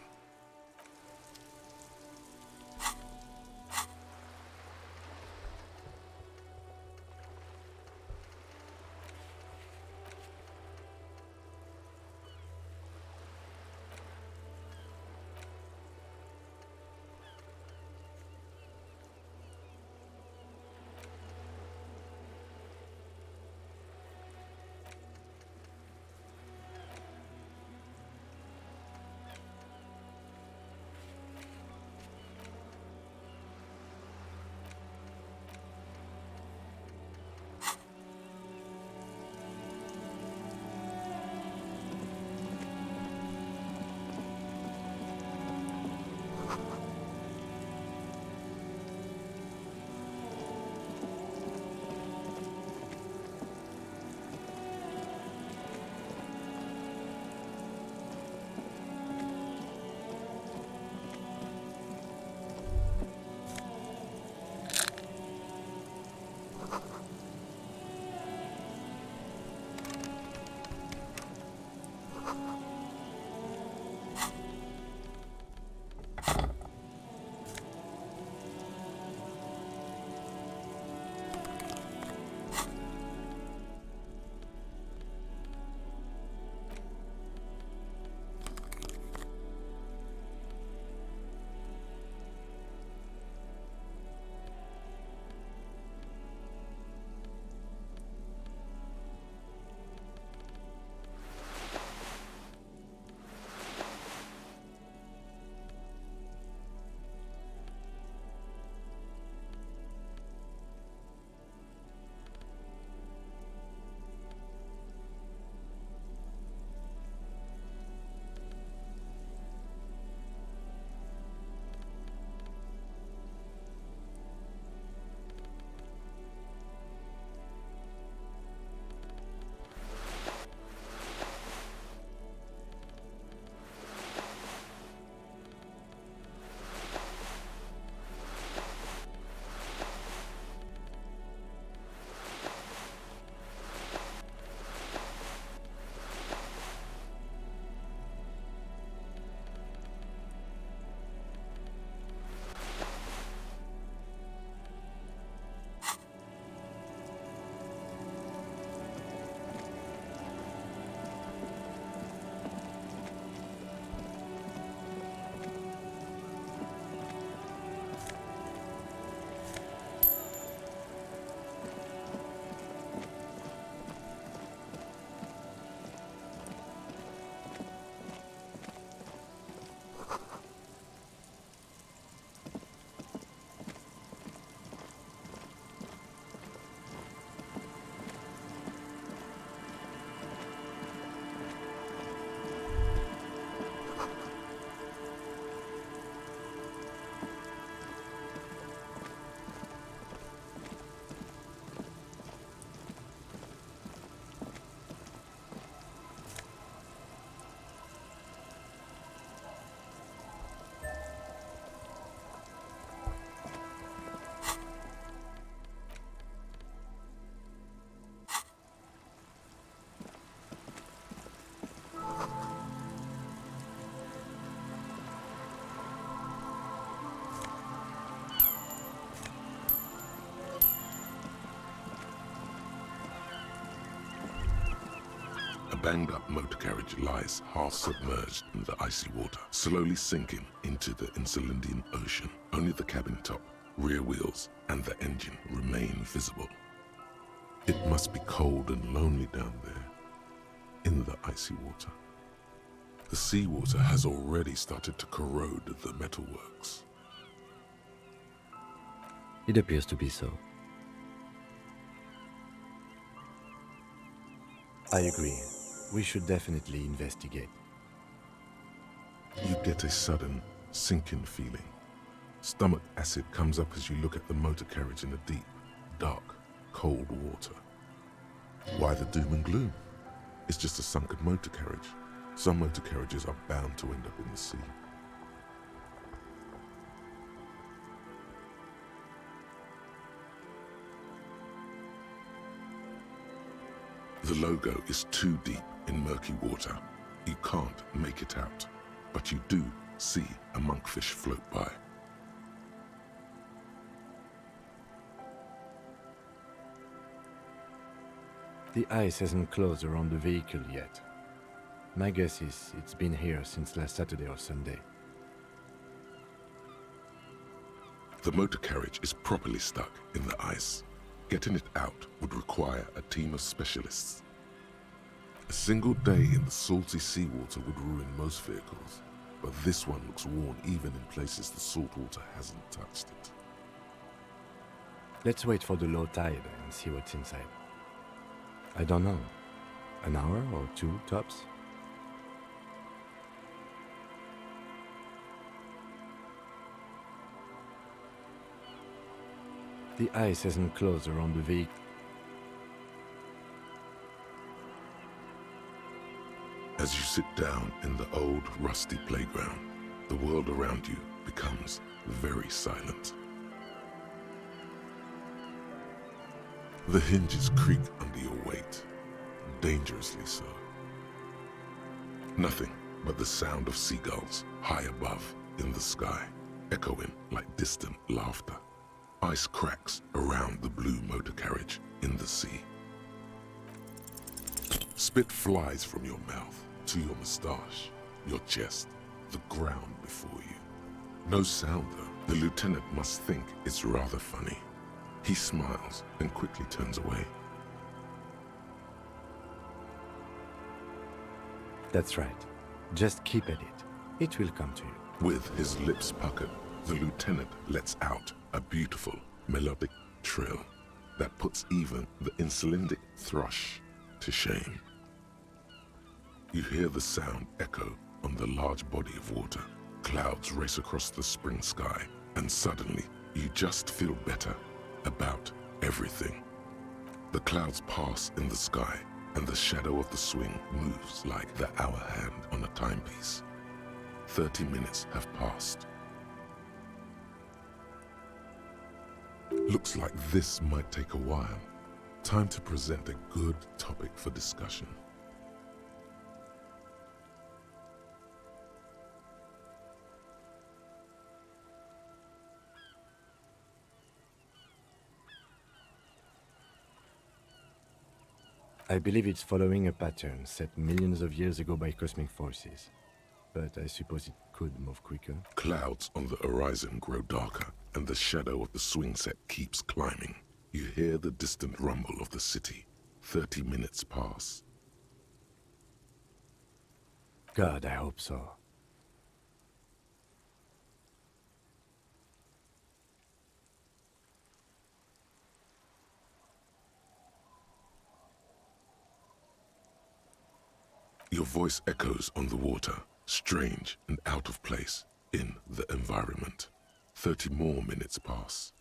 banged-up motor carriage lies half-submerged in the icy water, slowly sinking into the Insulindian Ocean. Only the cabin top, rear wheels, and the engine remain visible. It must be cold and lonely down there, in the icy water. The seawater has already started to corrode the metalworks. It appears to be so. I agree. We should definitely investigate. You get a sudden, sinking feeling. Stomach acid comes up as you look at the motor carriage in the deep, dark, cold water. Why the doom and gloom? It's just a sunken motor carriage. Some motor carriages are bound to end up in the sea. The logo is too deep in murky water. You can't make it out, but you do see a monkfish float by. The ice hasn't closed around the vehicle yet. My guess is it's been here since last Saturday or Sunday. The motor carriage is properly stuck in the ice. Getting it out would require a team of specialists. A single day in the salty seawater would ruin most vehicles, but this one looks worn even in places the salt water hasn't touched it. Let's wait for the low tide and see what's inside. I don't know. An hour or two, tops? The ice hasn't closed around the vehicle. As you sit down in the old, rusty playground, the world around you becomes very silent. The hinges creak under your weight, dangerously so. Nothing but the sound of seagulls high above in the sky, echoing like distant laughter. Ice cracks around the blue motor carriage in the sea. Spit flies from your mouth to your moustache, your chest, the ground before you. No sound though. The lieutenant must think it's rather funny. He smiles and quickly turns away. That's right. Just keep at it. It will come to you. With his lips puckered, the lieutenant lets out a beautiful, melodic trill that puts even the insulindic thrush to shame. You hear the sound echo on the large body of water. Clouds race across the spring sky, and suddenly you just feel better about everything. The clouds pass in the sky, and the shadow of the swing moves like the hour hand on a timepiece. 30 minutes have passed. Looks like this might take a while. Time to present a good topic for discussion. I believe it's following a pattern set millions of years ago by cosmic forces. But I suppose it could move quicker. Clouds on the horizon grow darker, and the shadow of the swing set keeps climbing. You hear the distant rumble of the city. 30 minutes pass. God, I hope so. Your voice echoes on the water, strange and out of place in the environment. 30 more minutes pass.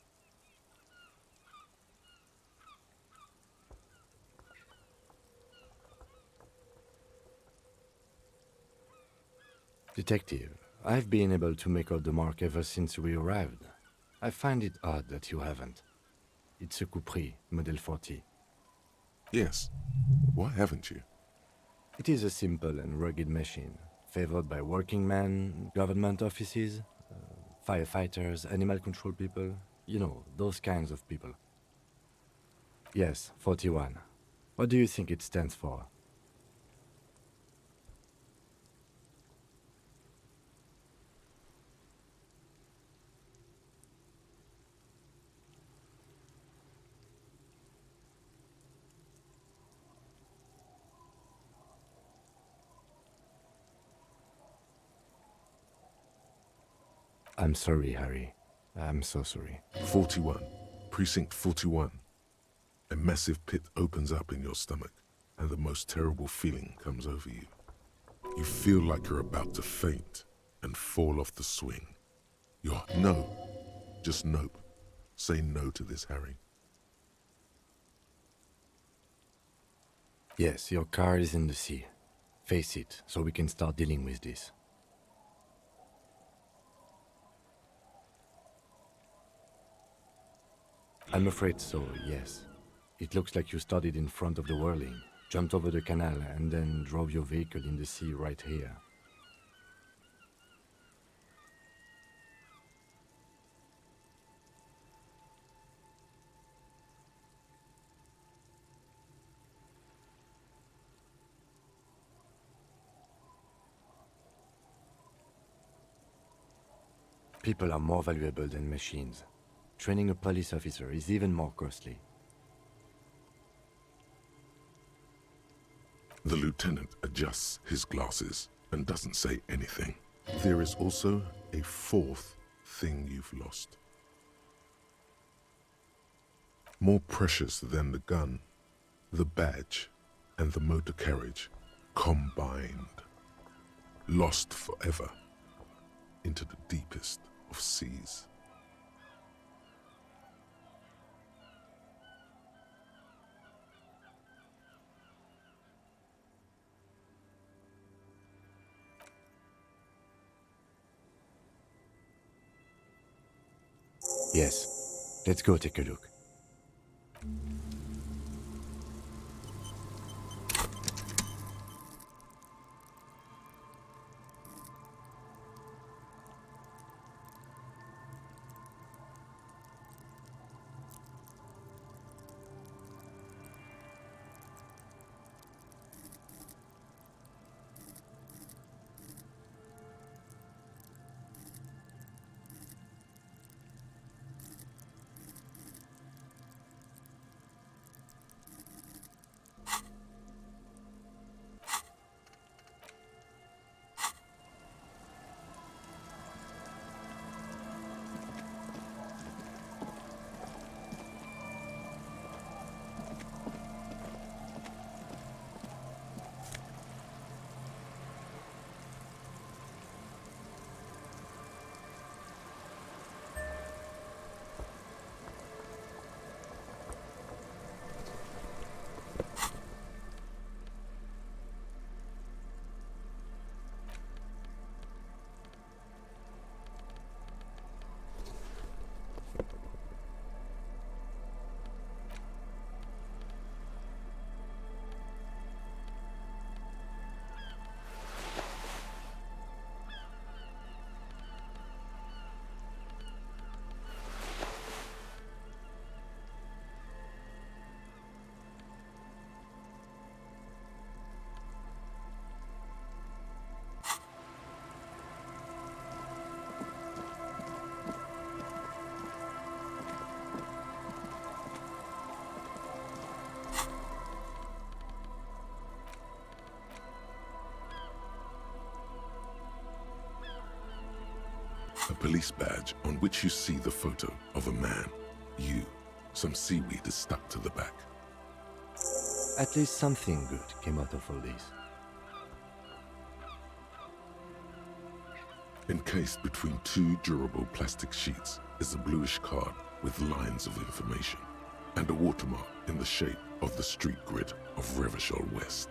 Detective, I've been able to make out the mark ever since we arrived. I find it odd that you haven't. It's a Capri, Model 40. Yes. Why haven't you? It is a simple and rugged machine, favored by working men, government offices, firefighters, animal control people, you know, those kinds of people. Yes, 41. What do you think it stands for? I'm sorry, Harry. I'm so sorry. 41. Precinct 41. A massive pit opens up in your stomach, and the most terrible feeling comes over you. You feel like you're about to faint and fall off the swing. No. Just nope. Say no to this, Harry. Yes, your car is in the sea. Face it, so we can start dealing with this. I'm afraid so, yes. It looks like you started in front of the whirling, jumped over the canal, and then drove your vehicle in the sea right here. People are more valuable than machines. Training a police officer is even more costly. The lieutenant adjusts his glasses and doesn't say anything. There is also a fourth thing you've lost. More precious than the gun, the badge, and the motor carriage combined. Lost forever into the deepest of seas. Yes, let's go take a look. A police badge on which you see the photo of a man. Some seaweed is stuck to the back. At least something good came out of all this. Encased between two durable plastic sheets is a bluish card with lines of information and a watermark in the shape of the street grid of Revachol West.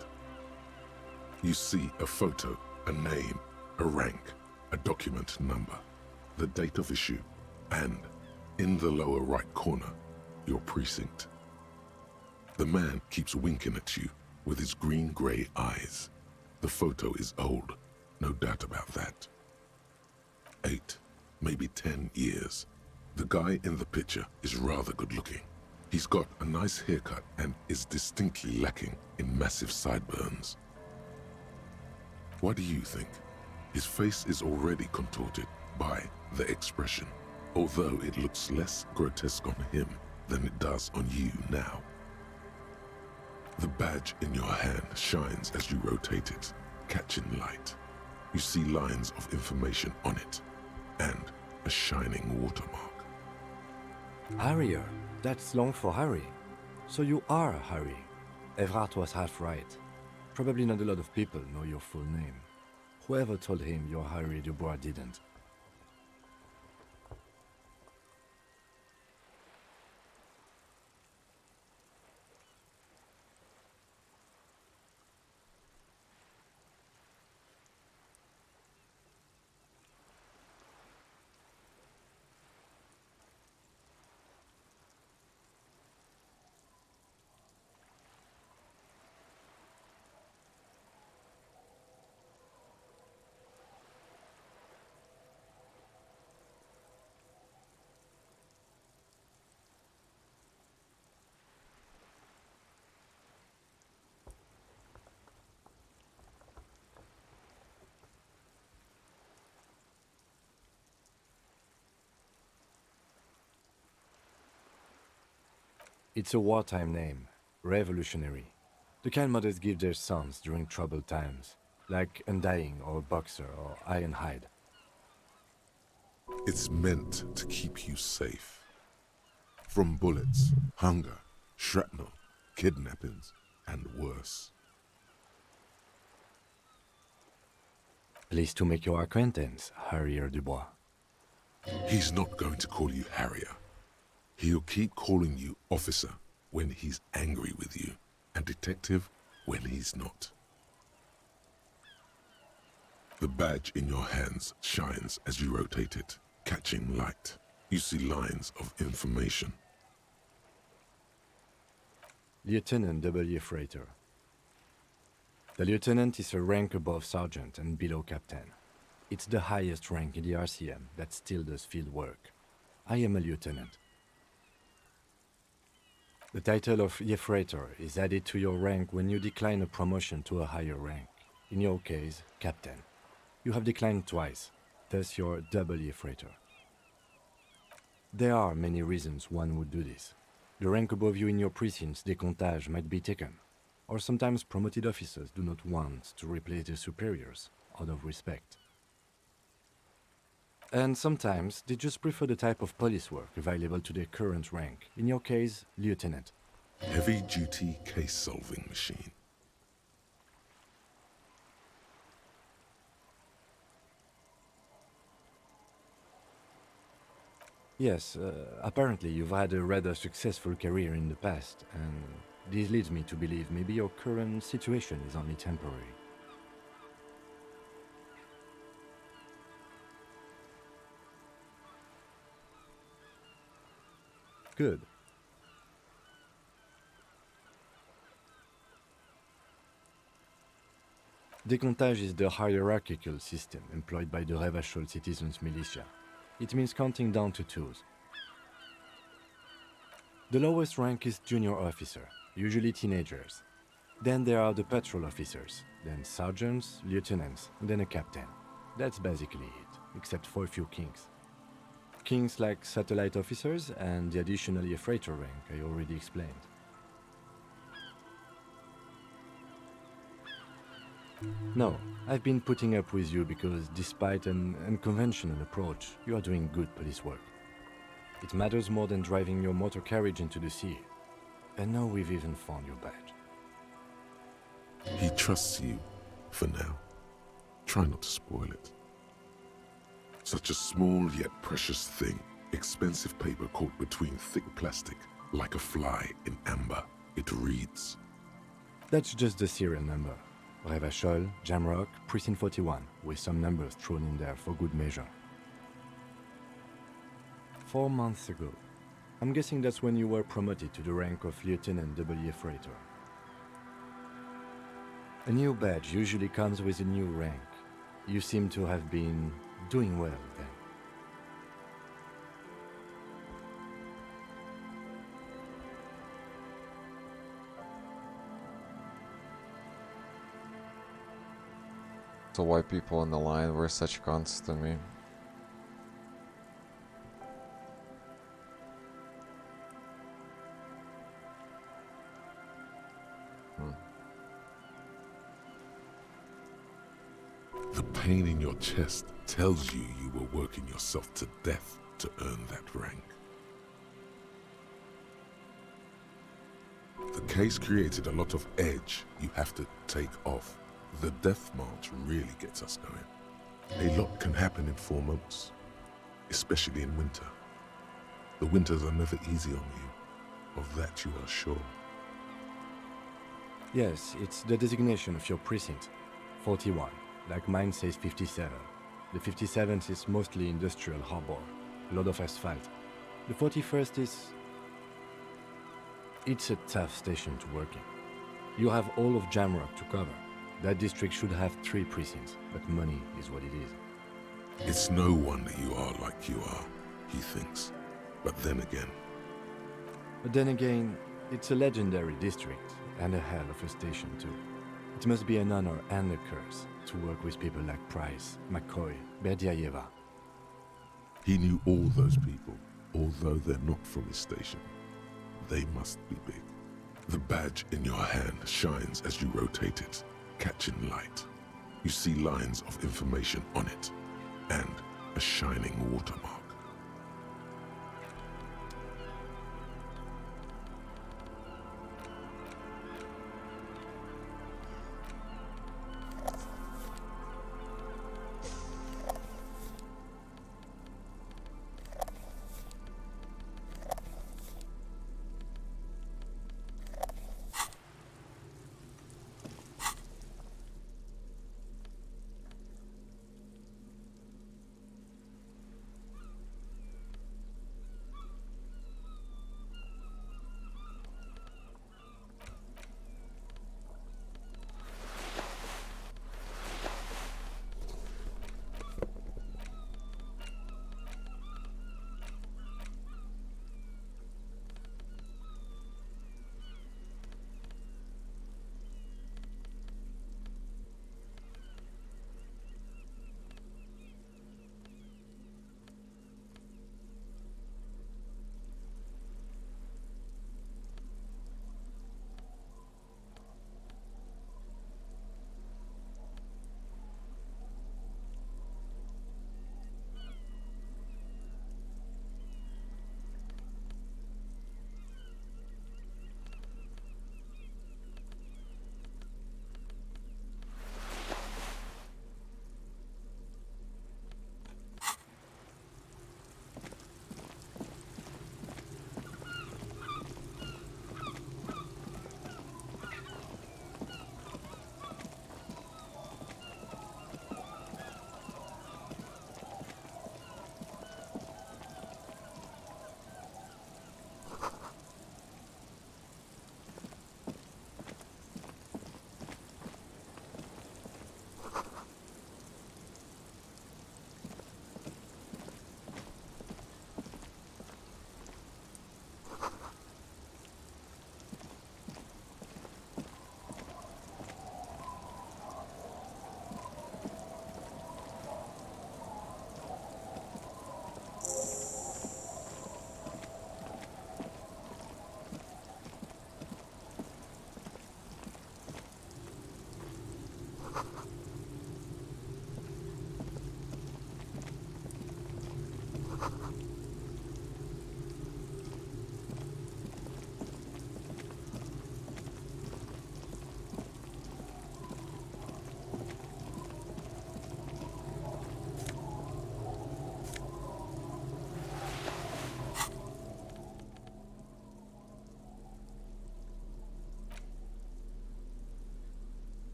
You see a photo, a name, a rank, a document number, the date of issue, and, in the lower right corner, your precinct. The man keeps winking at you with his green-grey eyes. The photo is old, no doubt about that. 8, maybe 10 years. The guy in the picture is rather good-looking. He's got a nice haircut and is distinctly lacking in massive sideburns. What do you think? His face is already contorted by the expression, although it looks less grotesque on him than it does on you now. The badge in your hand shines as you rotate it, catching light. You see lines of information on it, and a a shining watermark. Harrier. That's long for Harry. So you are Harry. Evrard was half right. Probably not a lot of people know your full name. Whoever told him you're Harry Dubois didn't. It's a wartime name, revolutionary. The kind mothers give their sons during troubled times, like Undying or Boxer or Ironhide. It's meant to keep you safe. From bullets, hunger, shrapnel, kidnappings, and worse. Pleased to make your acquaintance, Harrier Dubois. He's not going to call you Harrier. He'll keep calling you officer when he's angry with you, and detective when he's not. The badge in your hands shines as you rotate it, catching light. You see lines of information. Lieutenant W. Freighter. The lieutenant is a rank above sergeant and below captain. It's the highest rank in the RCM that still does field work. I am a lieutenant. The title of Freighter is added to your rank when you decline a promotion to a higher rank. In your case, captain. You have declined twice, thus you're double Freighter. There are many reasons one would do this. The rank above you in your precinct's decomptage might be taken, or sometimes promoted officers do not want to replace their superiors out of respect. And sometimes they just prefer the type of police work available to their current rank, in your case, lieutenant. Heavy-duty case-solving machine. Yes, apparently you've had a rather successful career in the past, and this leads me to believe maybe your current situation is only temporary. Good. Decomptage is the hierarchical system employed by the Revachol citizens' militia. It means counting down to twos. The lowest rank is junior officer, usually teenagers. Then there are the patrol officers, then sergeants, lieutenants, and then a captain. That's basically it, except for a few kings. Kings like satellite officers and the additional freighter rank I already explained. No, I've been putting up with you because despite an unconventional approach, you are doing good police work. It matters more than driving your motor carriage into the sea. And now we've even found your badge. He trusts you, for now. Try not to spoil it. Such a small yet precious thing, expensive paper caught between thick plastic, like a fly in amber. It reads. That's just the serial number. Revachol, Jamrock, Precinct 41, with some numbers thrown in there for good measure. 4 months ago. I'm guessing that's when you were promoted to the rank of Lieutenant W. Freighter. A new badge usually comes with a new rank. You seem to have been doing well then. The white people in the line were such cons to me. The pain in your chest tells you you were working yourself to death to earn that rank. The case created a lot of edge you have to take off. The death march really gets us going. A lot can happen in 4 months, especially in winter. The winters are never easy on you, of that you are sure. Yes, it's the designation of your precinct. 41, like mine says 57. The 57th is mostly industrial harbor, a lot of asphalt. The 41st is... It's a tough station to work in. You have all of Jamrock to cover. That district should have 3 precincts, but money is what it is. It's no wonder you are like you are, he thinks. But then again, it's a legendary district, and a hell of a station too. It must be an honor and a curse to work with people like Price, McCoy, Berdiayeva. He knew all those people, although they're not from his station. They must be big. The badge in your hand shines as you rotate it, catching light. You see lines of information on it, and a shining watermark.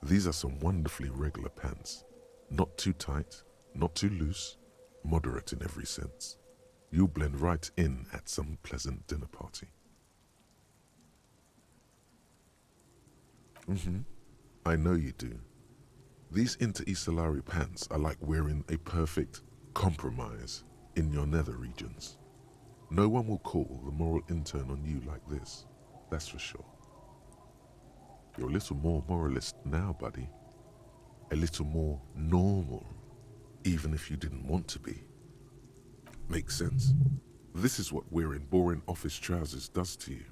These are some wonderfully regular pants. Not too tight, not too loose, moderate in every sense. You'll blend right in at some pleasant dinner party. I know you do. These Inter-Isolari pants are like wearing a perfect compromise in your nether regions. No one will call the moral intern on you like this, that's for sure. You're a little more moralist now, buddy. A little more normal, even if you didn't want to be. Makes sense. This is what wearing boring office trousers does to you.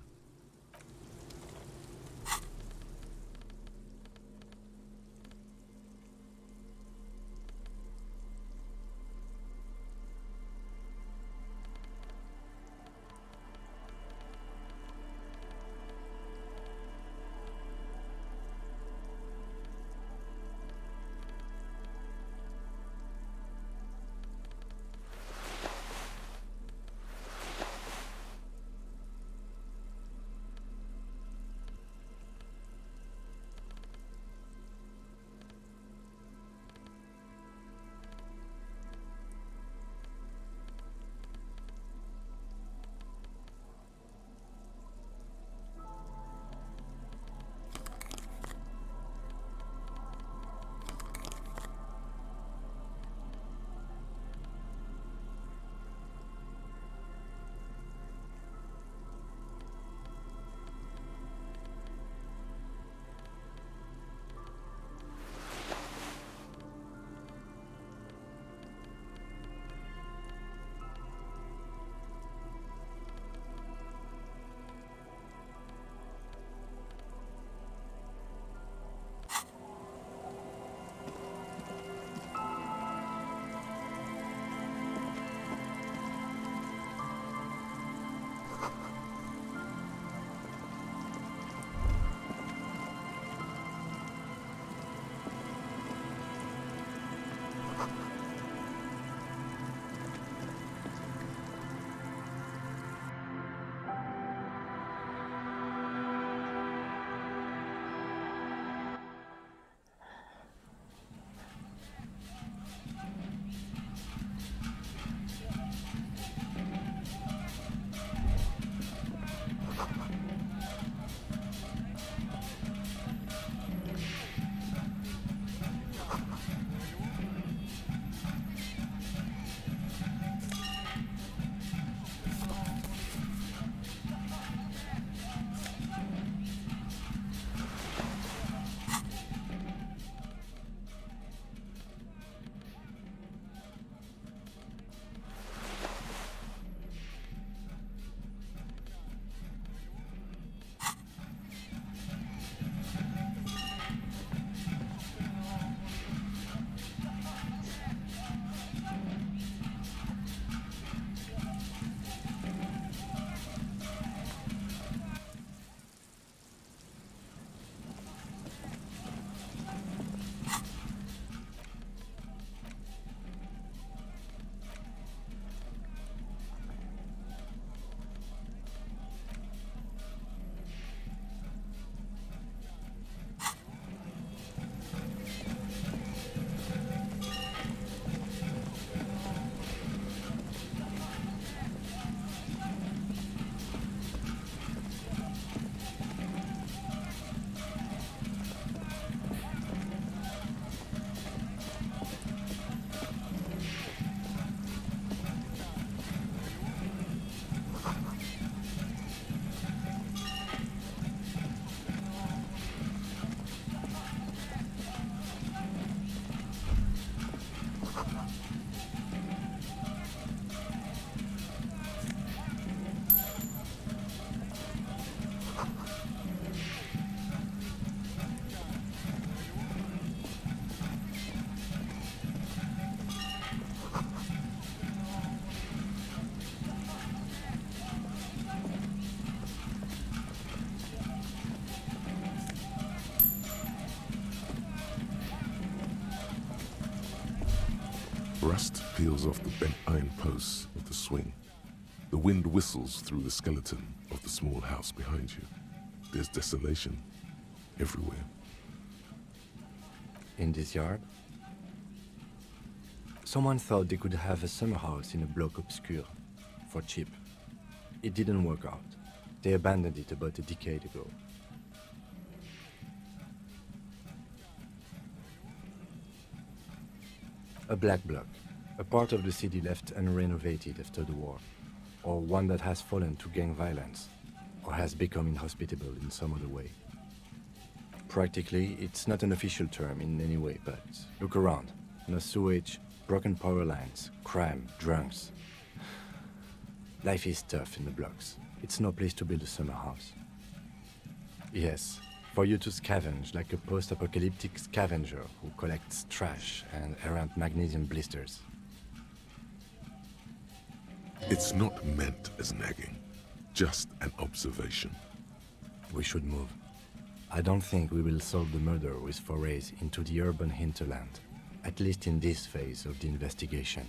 Rust peels off the bent iron posts of the swing. The wind whistles through the skeleton of the small house behind you. There's desolation everywhere. In this yard? Someone thought they could have a summer house in a bloc obscur, for cheap. It didn't work out. They abandoned it about a decade ago. A black bloc, a part of the city left unrenovated after the war. or one that has fallen to gang violence, or has become inhospitable in some other way. Practically, it's not an official term in any way, but look around. No sewage, broken power lines, crime, drunks. Life is tough in the blocks. It's no place to build a summer house. Yes, for you to scavenge like a post-apocalyptic scavenger who collects trash and errant magnesium blisters. It's not meant as nagging, just an observation. We should move. I don't think we will solve the murder with forays into the urban hinterland, at least in this phase of the investigation.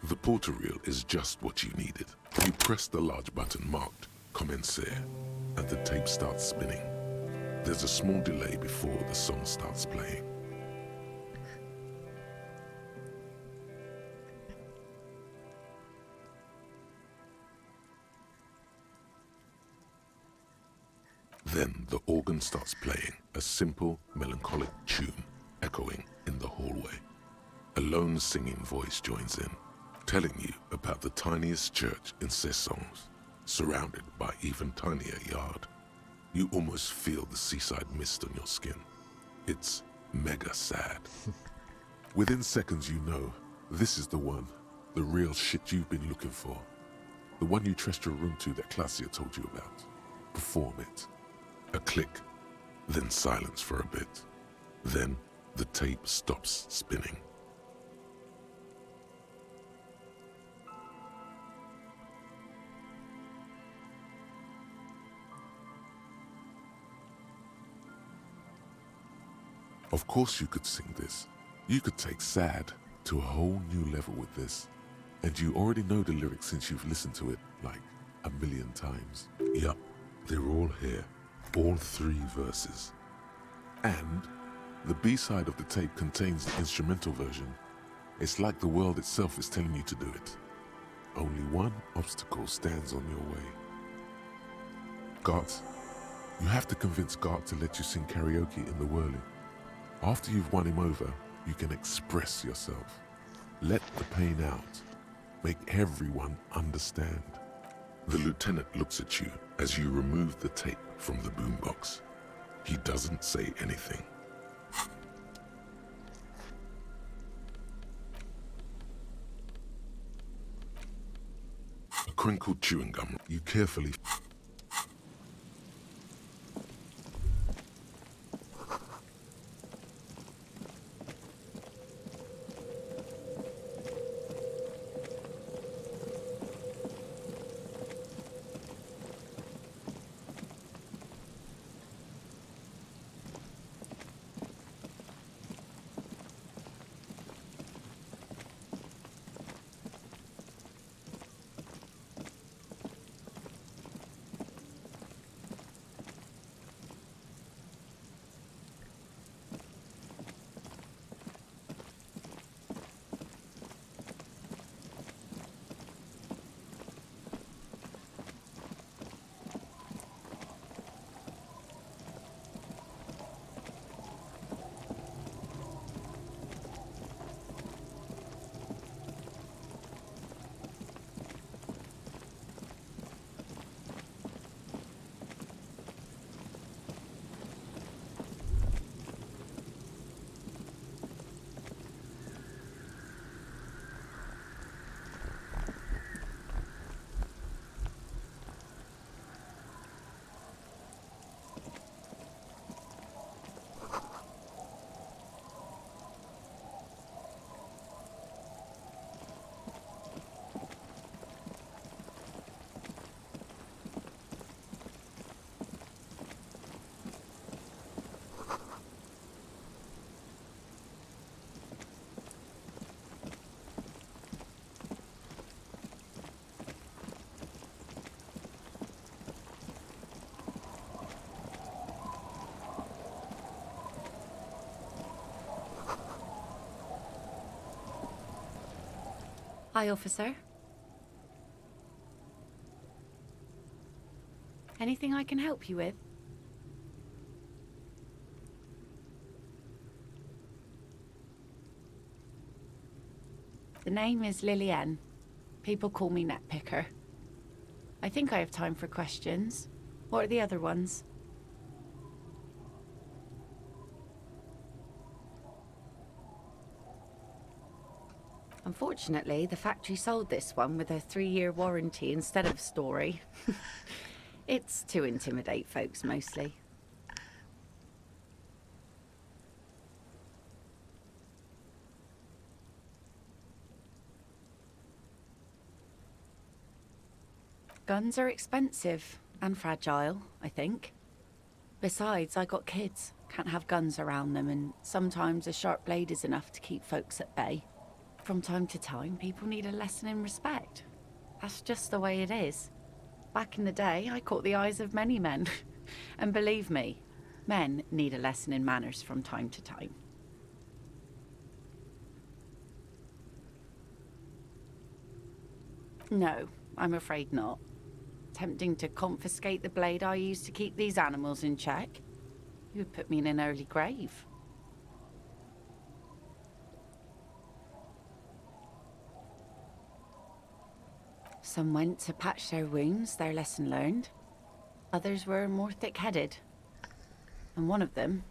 The porter reel is just what you needed. You press the large button marked Commencer, and the tape starts spinning. There's a small delay before the song starts playing. Then the organ starts playing a simple, melancholic tune echoing in the hallway. A lone singing voice joins in, telling you about the tiniest church in Cessons, surrounded by even tinier yard. You almost feel the seaside mist on your skin. It's mega sad. Within seconds you know, this is the one, the real shit you've been looking for. The one you trust your room to that Claudia told you about. Perform it. A click, then silence for a bit. Then the tape stops spinning. Of course you could sing this. You could take sad to a whole new level with this. And you already know the lyrics since you've listened to it like a million times. Yup, they're all here. All 3 verses. And the B-side of the tape contains the instrumental version. It's like the world itself is telling you to do it. Only one obstacle stands on your way. Gart, you have to convince Gart to let you sing karaoke in the whirly. After you've won him over, you can express yourself. Let the pain out. Make everyone understand. The lieutenant looks at you as you remove the tape from the boombox. He doesn't say anything. A crinkled chewing gum. You carefully Hi, officer. Anything I can help you with? The name is Lillian. People call me Netpicker. I think I have time for questions. What are the other ones? Unfortunately, the factory sold this one with a 3-year warranty instead of story. It's to intimidate folks, mostly. Guns are expensive and fragile, I think. Besides, I got kids. Can't have guns around them, and sometimes a sharp blade is enough to keep folks at bay. From time to time, people need a lesson in respect. That's just the way it is. Back in the day, I caught the eyes of many men. And believe me, men need a lesson in manners from time to time. No, I'm afraid not. Tempting to confiscate the blade I used to keep these animals in check? You would put me in an early grave. Some went to patch their wounds, their lesson learned. Others were more thick-headed. And one of them,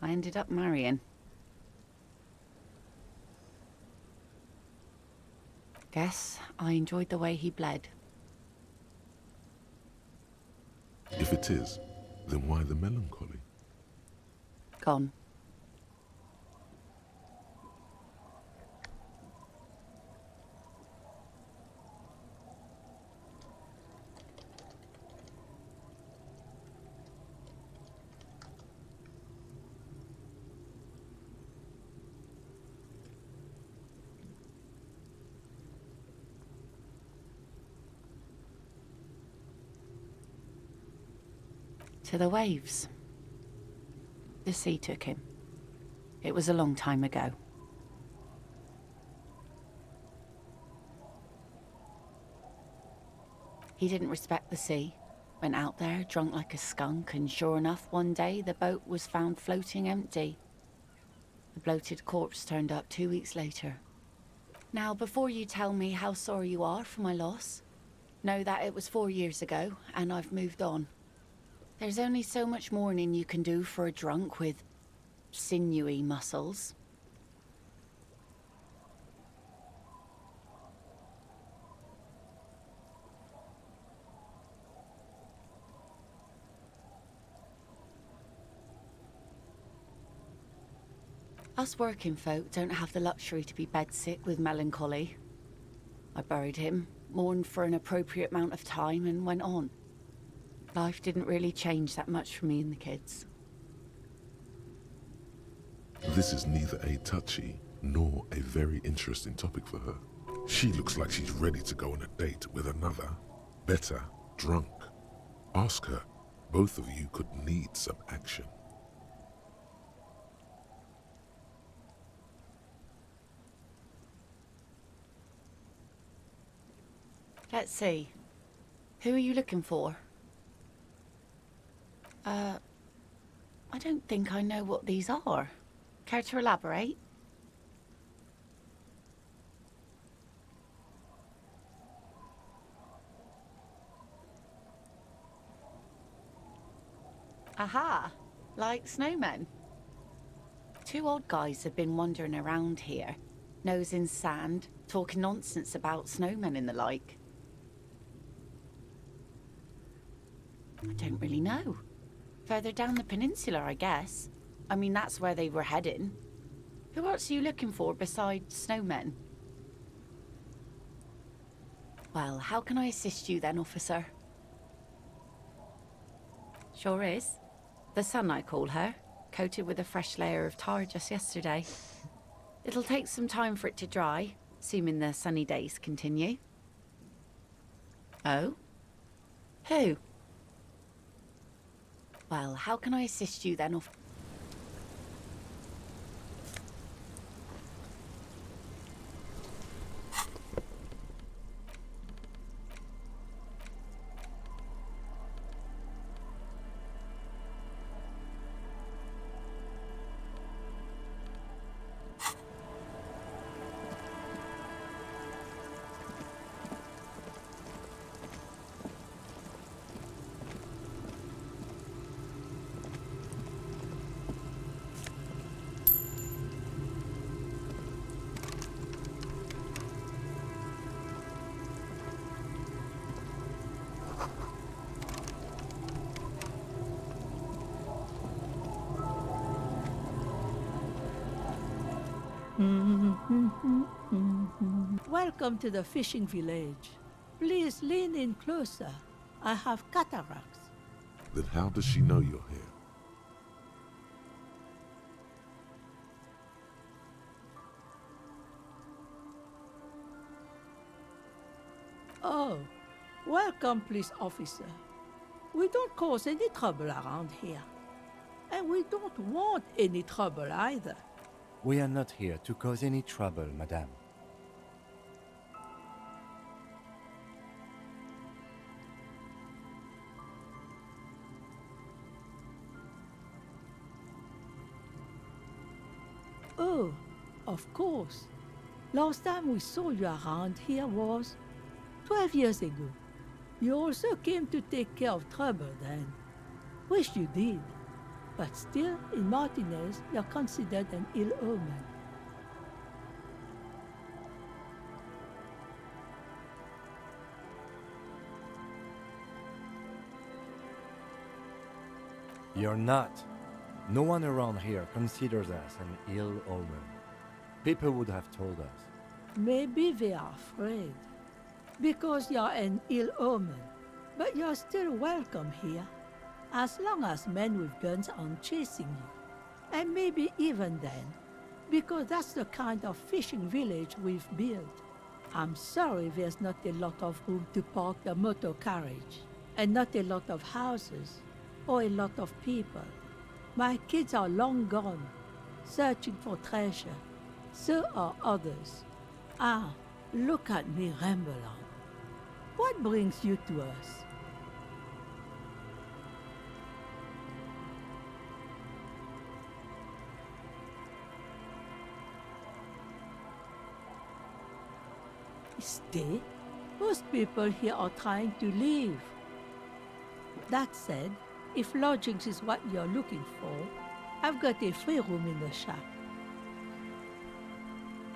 I ended up marrying. Guess I enjoyed the way he bled. If it is, then why the melancholy? Gone. To the waves. The sea took him. It was a long time ago. He didn't respect the sea. Went out there, drunk like a skunk, and sure enough, one day the boat was found floating empty. The bloated corpse turned up 2 weeks later. Now, before you tell me how sorry you are for my loss, know that it was 4 years ago, and I've moved on. There's only so much mourning you can do for a drunk with sinewy muscles. Us working folk don't have the luxury to be bedsick with melancholy. I buried him, mourned for an appropriate amount of time, and went on. Life didn't really change that much for me and the kids. This is neither a touchy nor a very interesting topic for her. She looks like she's ready to go on a date with another, better, drunk. Ask her. Both of you could need some action. Let's see. Who are you looking for? I don't think I know what these are. Care to elaborate? Aha! Like snowmen. 2 old guys have been wandering around here, nose in sand, talking nonsense about snowmen and the like. I don't really know. Further down the peninsula, I guess. I mean, that's where they were heading. Who else are you looking for besides snowmen? Well, how can I assist you then, officer? Sure is. The sun, I call her. Coated with a fresh layer of tar just yesterday. It'll take some time for it to dry, assuming the sunny days continue. Oh? Who? Well, how can I assist you then, Welcome to the fishing village. Please lean in closer. I have cataracts. Then how does she know you're here? Oh, welcome, police officer. We don't cause any trouble around here. And we don't want any trouble either. We are not here to cause any trouble, madame. Oh, of course. Last time we saw you around here was 12 years ago. You also came to take care of trouble then. Wish you did. But still, in Martinez, you're considered an ill omen. You're not. No one around here considers us an ill omen. People would have told us. Maybe they are afraid. Because you're an ill omen. But you're still welcome here. As long as men with guns aren't chasing you. And maybe even then. Because that's the kind of fishing village we've built. I'm sorry there's not a lot of room to park the motor carriage. And not a lot of houses. Or a lot of people. My kids are long gone, searching for treasure. So are others. Ah, look at me ramble on. What brings you to us? Stay? Most people here are trying to leave. That said, if lodgings is what you're looking for, I've got a free room in the shack.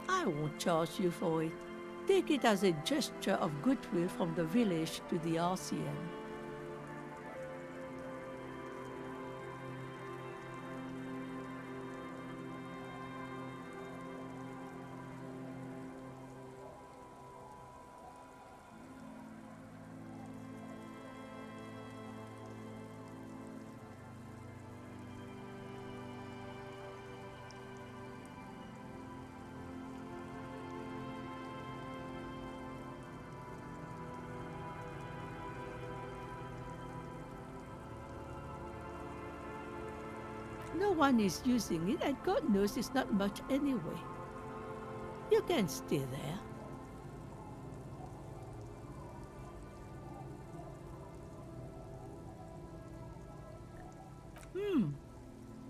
I won't charge you for it. Take it as a gesture of goodwill from the village to the RCM. No one is using it, and God knows it's not much anyway. You can stay there.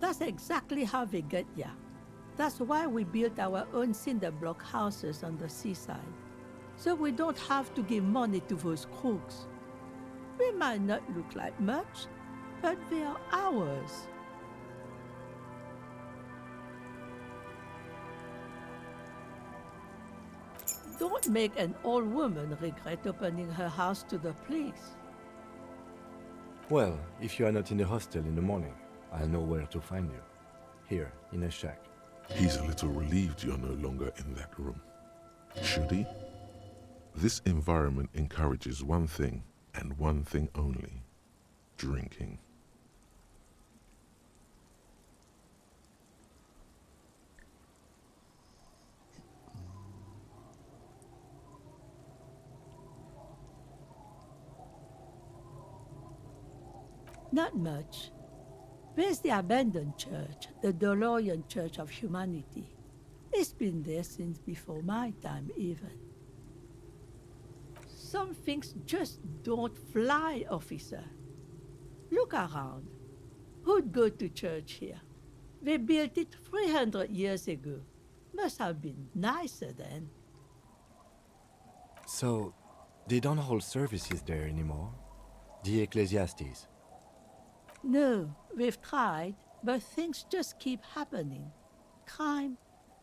That's exactly how they get ya. That's why we built our own cinder block houses on the seaside. So we don't have to give money to those crooks. We might not look like much, but they are ours. Don't make an old woman regret opening her house to the police. Well, if you are not in the hostel in the morning, I'll know where to find you. Here, in a shack. He's a little relieved you're no longer in that room. Should he? This environment encourages one thing, and one thing only. Drinking. Not much. There's the abandoned church, the DeLorean Church of Humanity. It's been there since before my time, even. Some things just don't fly, officer. Look around. Who'd go to church here? They built it 300 years ago. Must have been nicer then. So, they don't hold services there anymore? The Ecclesiastes? No, we've tried, but things just keep happening. Crime,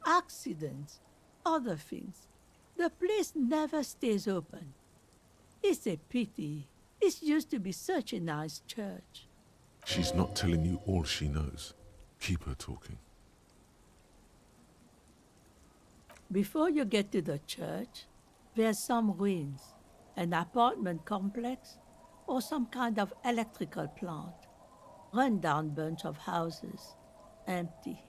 accidents, other things. The place never stays open. It's a pity. It used to be such a nice church. She's not telling you all she knows. Keep her talking. Before you get to the church, there's some ruins, an apartment complex, or some kind of electrical plant. Run-down bunch of houses, empty.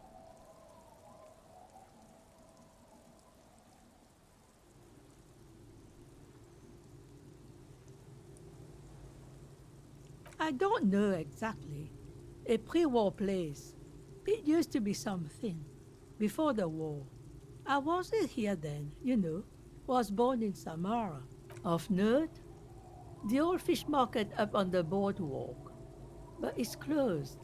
I don't know exactly. A pre-war place. It used to be something. Before the war. I wasn't here then, you know. Was born in Samara. Of note, the old fish market up on the boardwalk. But it's closed.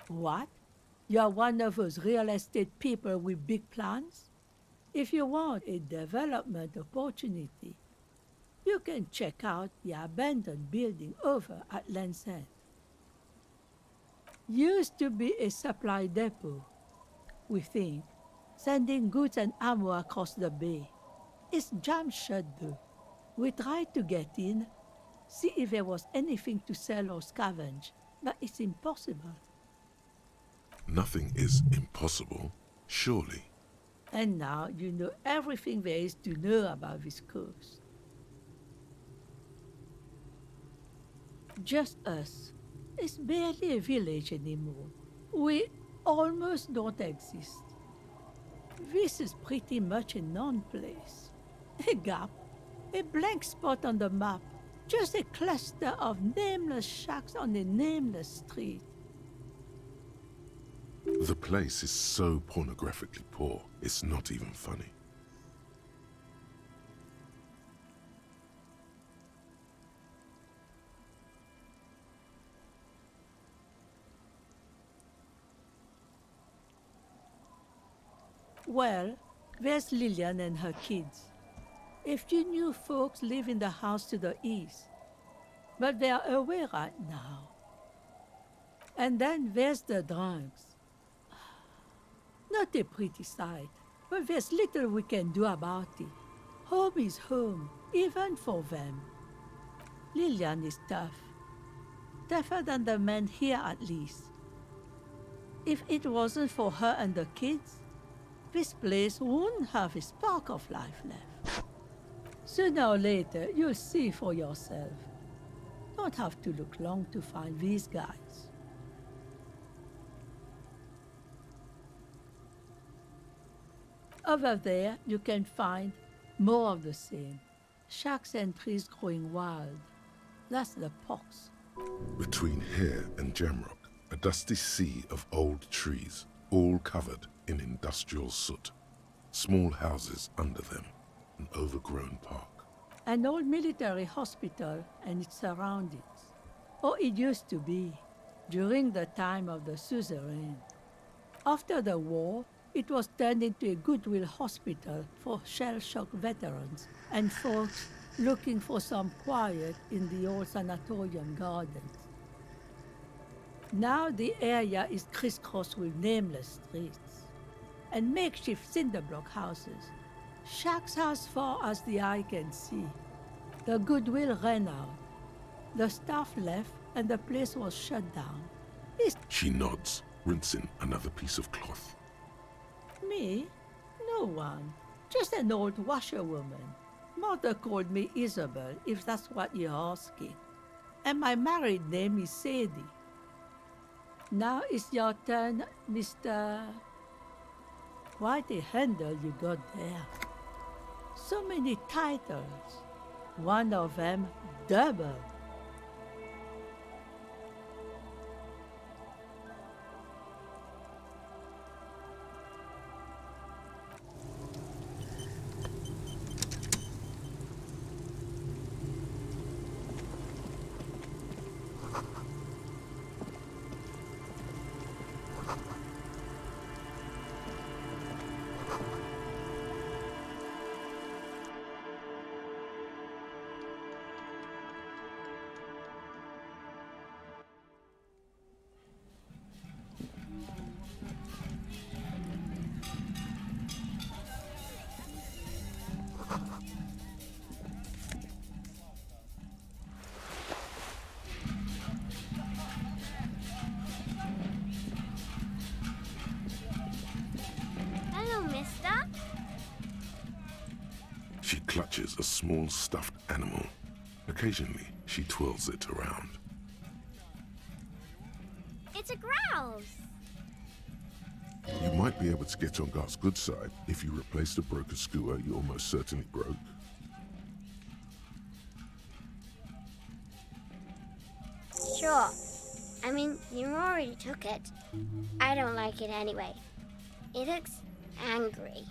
What? You're one of those real estate people with big plans? If you want a development opportunity, you can check out the abandoned building over at Land's End. Used to be a supply depot, we think, sending goods and ammo across the bay. It's jammed shut though. We tried to get in, see if there was anything to sell or scavenge, but it's impossible. Nothing is impossible, surely. And now you know everything there is to know about this coast. Just us. It's barely a village anymore. We almost don't exist. This is pretty much a non-place. A gap, a blank spot on the map, just a cluster of nameless shacks on a nameless street. The place is so pornographically poor, it's not even funny. Well, there's Lillian and her kids. A few new folks live in the house to the east, but they're away right now. And then there's the drunks. Not a pretty sight, but there's little we can do about it. Home is home, even for them. Lillian is tough. Tougher than the men here, at least. If it wasn't for her and the kids, this place wouldn't have a spark of life left. Sooner or later, you'll see for yourself. Don't have to look long to find these guys. Over there, you can find more of the same. Shacks and trees growing wild. That's the pox. Between here and Jamrock, a dusty sea of old trees, all covered in industrial soot. Small houses under them, an overgrown park. An old military hospital and its surroundings. Or it used to be, during the time of the suzerain. After the war, it was turned into a goodwill hospital for shell-shock veterans and folks looking for some quiet in the old sanatorium gardens. Now the area is crisscrossed with nameless streets and makeshift cinderblock houses, shacks as far as the eye can see. The goodwill ran out. The staff left and the place was shut down. She nods, rinsing another piece of cloth. Me? No one. Just an old washerwoman. Mother called me Isabel, if that's what you're asking. And my married name is Sadie. Now it's your turn, Mr. Quite a handle you got there. So many titles. One of them double. clutches a small stuffed animal. Occasionally, she twirls it around. It's a grouse. You might be able to get on Gart's good side if you replace the broken skewer you almost certainly broke. Sure. I mean, you already took it. I don't like it anyway. It looks angry.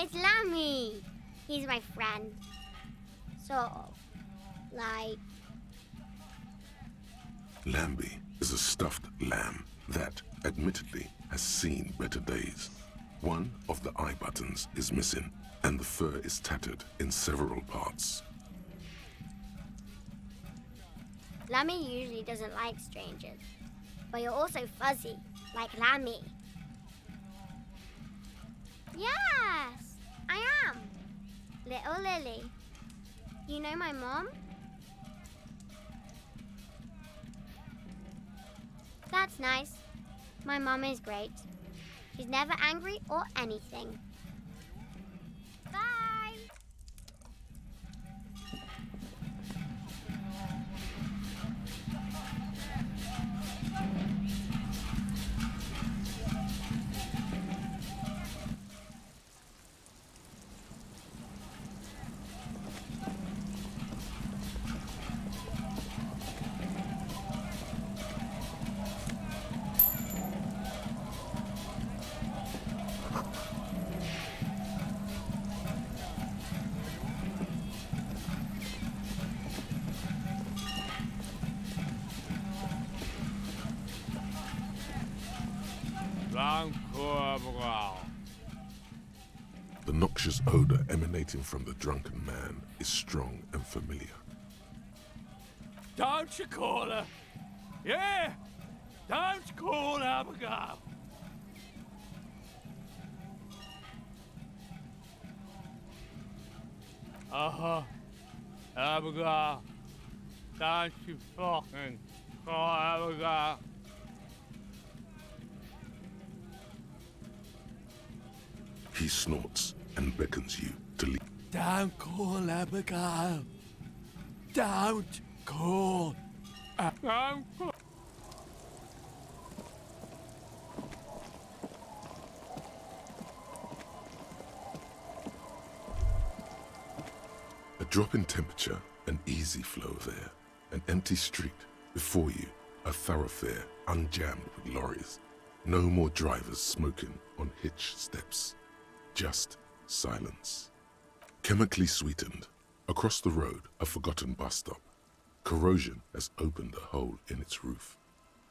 It's Lammy. He's my friend. So, like... Lambie is a stuffed lamb that, admittedly, has seen better days. One of the eye buttons is missing, and the fur is tattered in several parts. Lammy usually doesn't like strangers, but you're also fuzzy, like Lammy. Yes, I am. Little Lily. You know my mom? That's nice. My mom is great. She's never angry or anything. Bye! The noxious odor emanating from the drunken man is strong and familiar. Don't you call her? Yeah! Don't call Abigail! Abigail. Don't you fucking call Abigail. He snorts and beckons you to leave. Don't call Abigail. Don't call. Don't call. A drop in temperature, an easy flow of air, an empty street. Before you, a thoroughfare unjammed with lorries. No more drivers smoking on hitch steps. Just silence. Chemically sweetened. Across the road, a forgotten bus stop. Corrosion has opened a hole in its roof.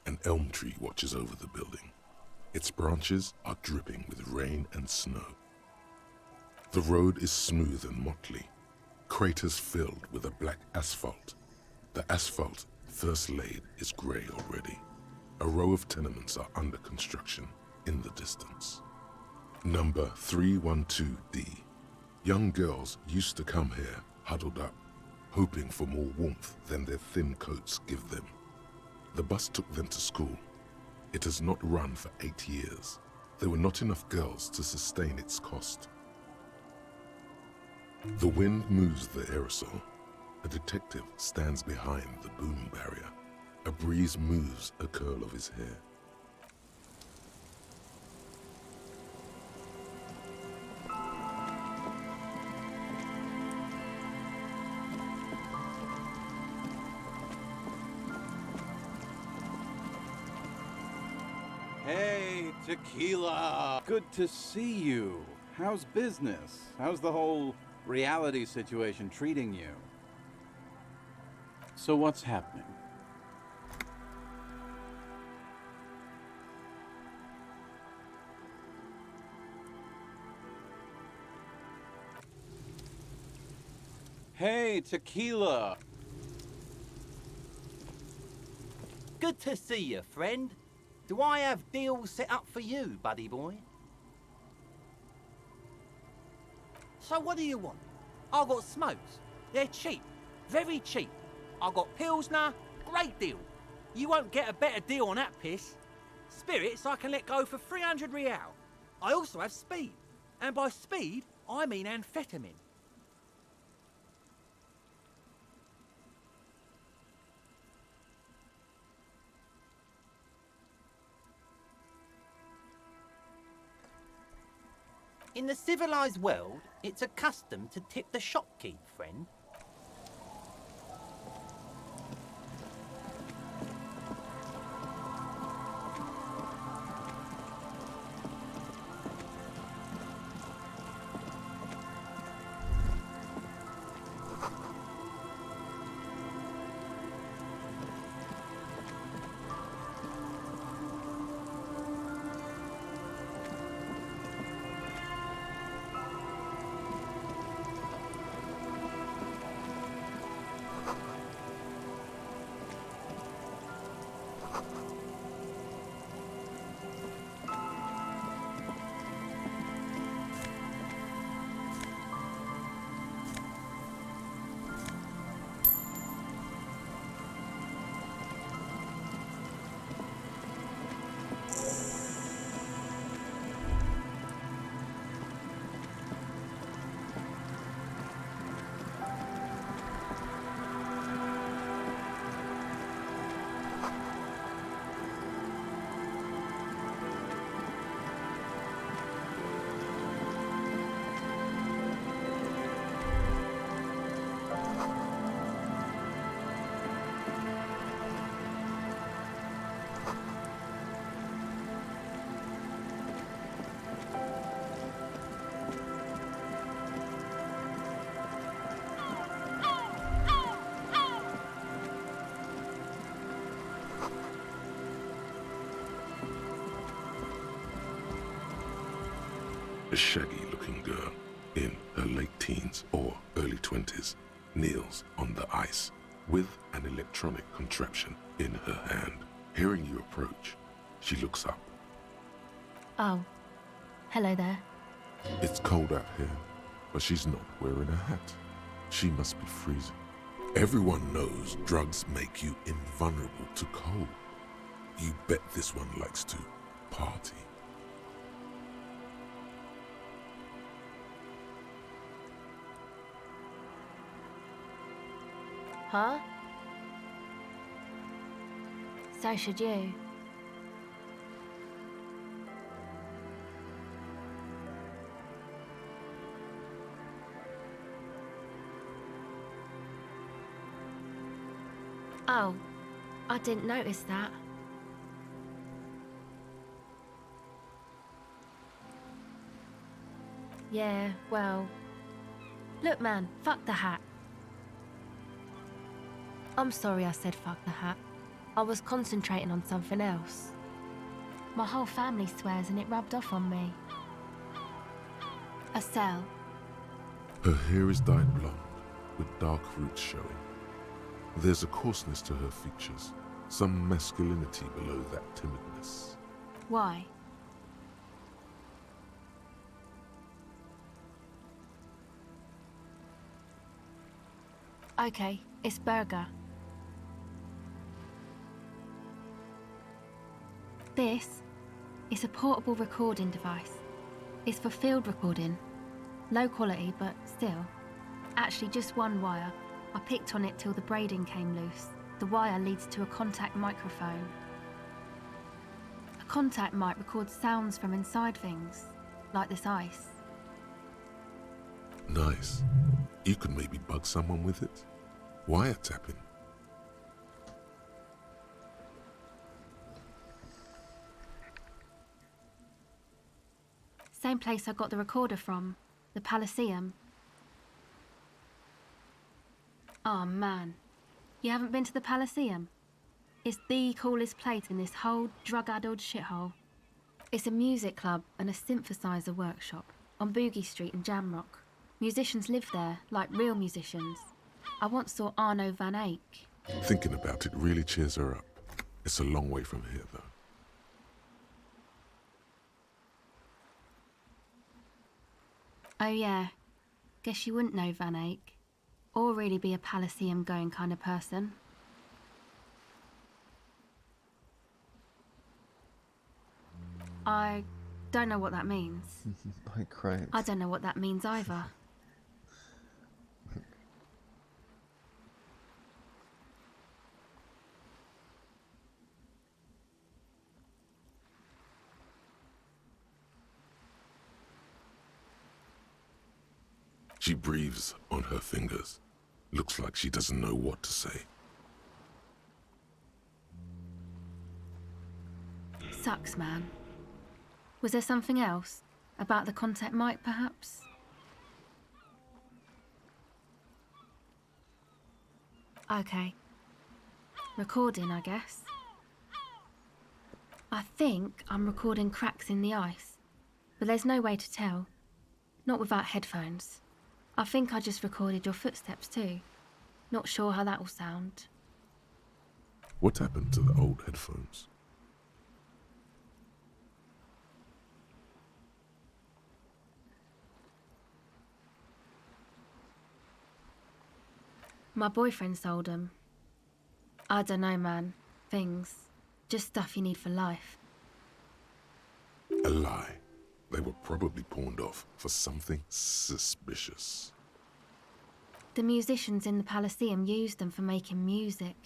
An elm tree watches over the building. Its branches are dripping with rain and snow. The road is smooth and motley. Craters filled with a black asphalt. The asphalt, first laid, is grey already. A row of tenements are under construction in the distance. Number 312D. Young girls used to come here, huddled up, hoping for more warmth than their thin coats give them. The bus took them to school. It has not run for 8 years. There were not enough girls to sustain its cost. The wind moves the aerosol. A detective stands behind the boom barrier. A breeze moves a curl of his hair. Hey, Tequila! Good to see you. How's business? How's the whole reality situation treating you? So what's happening? Hey, Tequila! Good to see you, friend. Do I have deals set up for you, buddy boy? So what do you want? I got smokes. They're cheap. Very cheap. I got Pilsner. Great deal. You won't get a better deal on that piss. Spirits I can let go for 300 real. I also have speed. And by speed, I mean amphetamine. In the civilized world, it's a custom to tip the shopkeep, friend. A shaggy-looking girl in her late teens or early 20s kneels on the ice with an electronic contraption in her hand. Hearing you approach, she looks up. Oh, hello there. It's cold out here, but she's not wearing a hat. She must be freezing. Everyone knows drugs make you invulnerable to cold. You bet this one likes to party. Huh? So should you. Oh, I didn't notice that. Yeah, well... Look, man, fuck the hat. I'm sorry I said fuck the hat. I was concentrating on something else. My whole family swears and it rubbed off on me. A cell. Her hair is dyed blonde, with dark roots showing. There's a coarseness to her features, some masculinity below that timidness. Why? Okay, it's Burger. This is a portable recording device. It's for field recording. Low quality, but still. Actually, just one wire. I picked on it till the braiding came loose. The wire leads to a contact microphone. A contact mic records sounds from inside things, like this ice. Nice. You could maybe bug someone with it. Wiretapping. Same place I got the recorder from, the ELYSIUM. Oh man, you haven't been to the ELYSIUM? It's the coolest place in this whole drug-addled shithole. It's a music club and a synthesizer workshop on Boogie Street in Jamrock. Musicians live there, like real musicians. I once saw Arno van Eyck. Thinking about it really cheers her up. It's a long way from here, though. Oh yeah, guess you wouldn't know Van Eyck, or really be a ELYSIUM going kind of person. I Don't know what that means. My crimes. I don't know what that means either. She breathes on her fingers. Looks like she doesn't know what to say. Sucks, man. Was there something else? About the contact mic, perhaps? Okay. Recording, I guess. I think I'm recording cracks in the ice, but there's no way to tell. Not without headphones. I think I just recorded your footsteps too. Not sure how that will sound. What happened to the old headphones? My boyfriend sold them. I don't know, man. Things. Just stuff you need for life. A lie. They were probably pawned off for something suspicious. The musicians in the Palaceum used them for making music.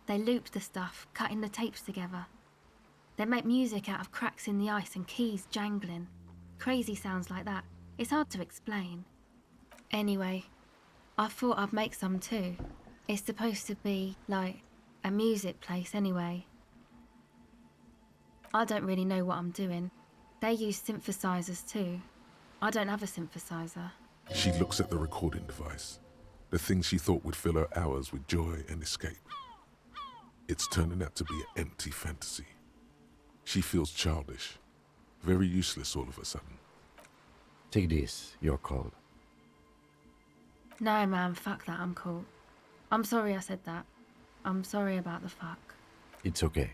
They looped the stuff, cutting the tapes together. They make music out of cracks in the ice and keys jangling. Crazy sounds like that. It's hard to explain. Anyway, I thought I'd make some too. It's supposed to be, like, a music place anyway. I don't really know what I'm doing. They use synthesizers too. I don't have a synthesizer. She looks at the recording device. The thing she thought would fill her hours with joy and escape. It's turning out to be an empty fantasy. She feels childish. Very useless all of a sudden. Take this, you're called. No, man, fuck that, I'm cool. I'm sorry I said that. I'm sorry about the fuck. It's okay.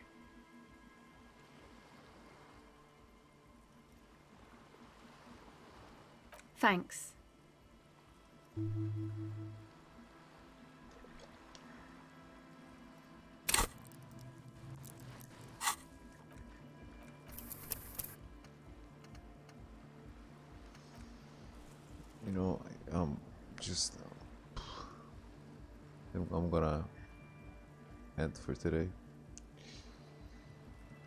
Thanks. You know, just I'm gonna end for today.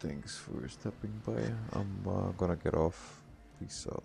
Thanks for stopping by. I'm gonna get off. Peace out.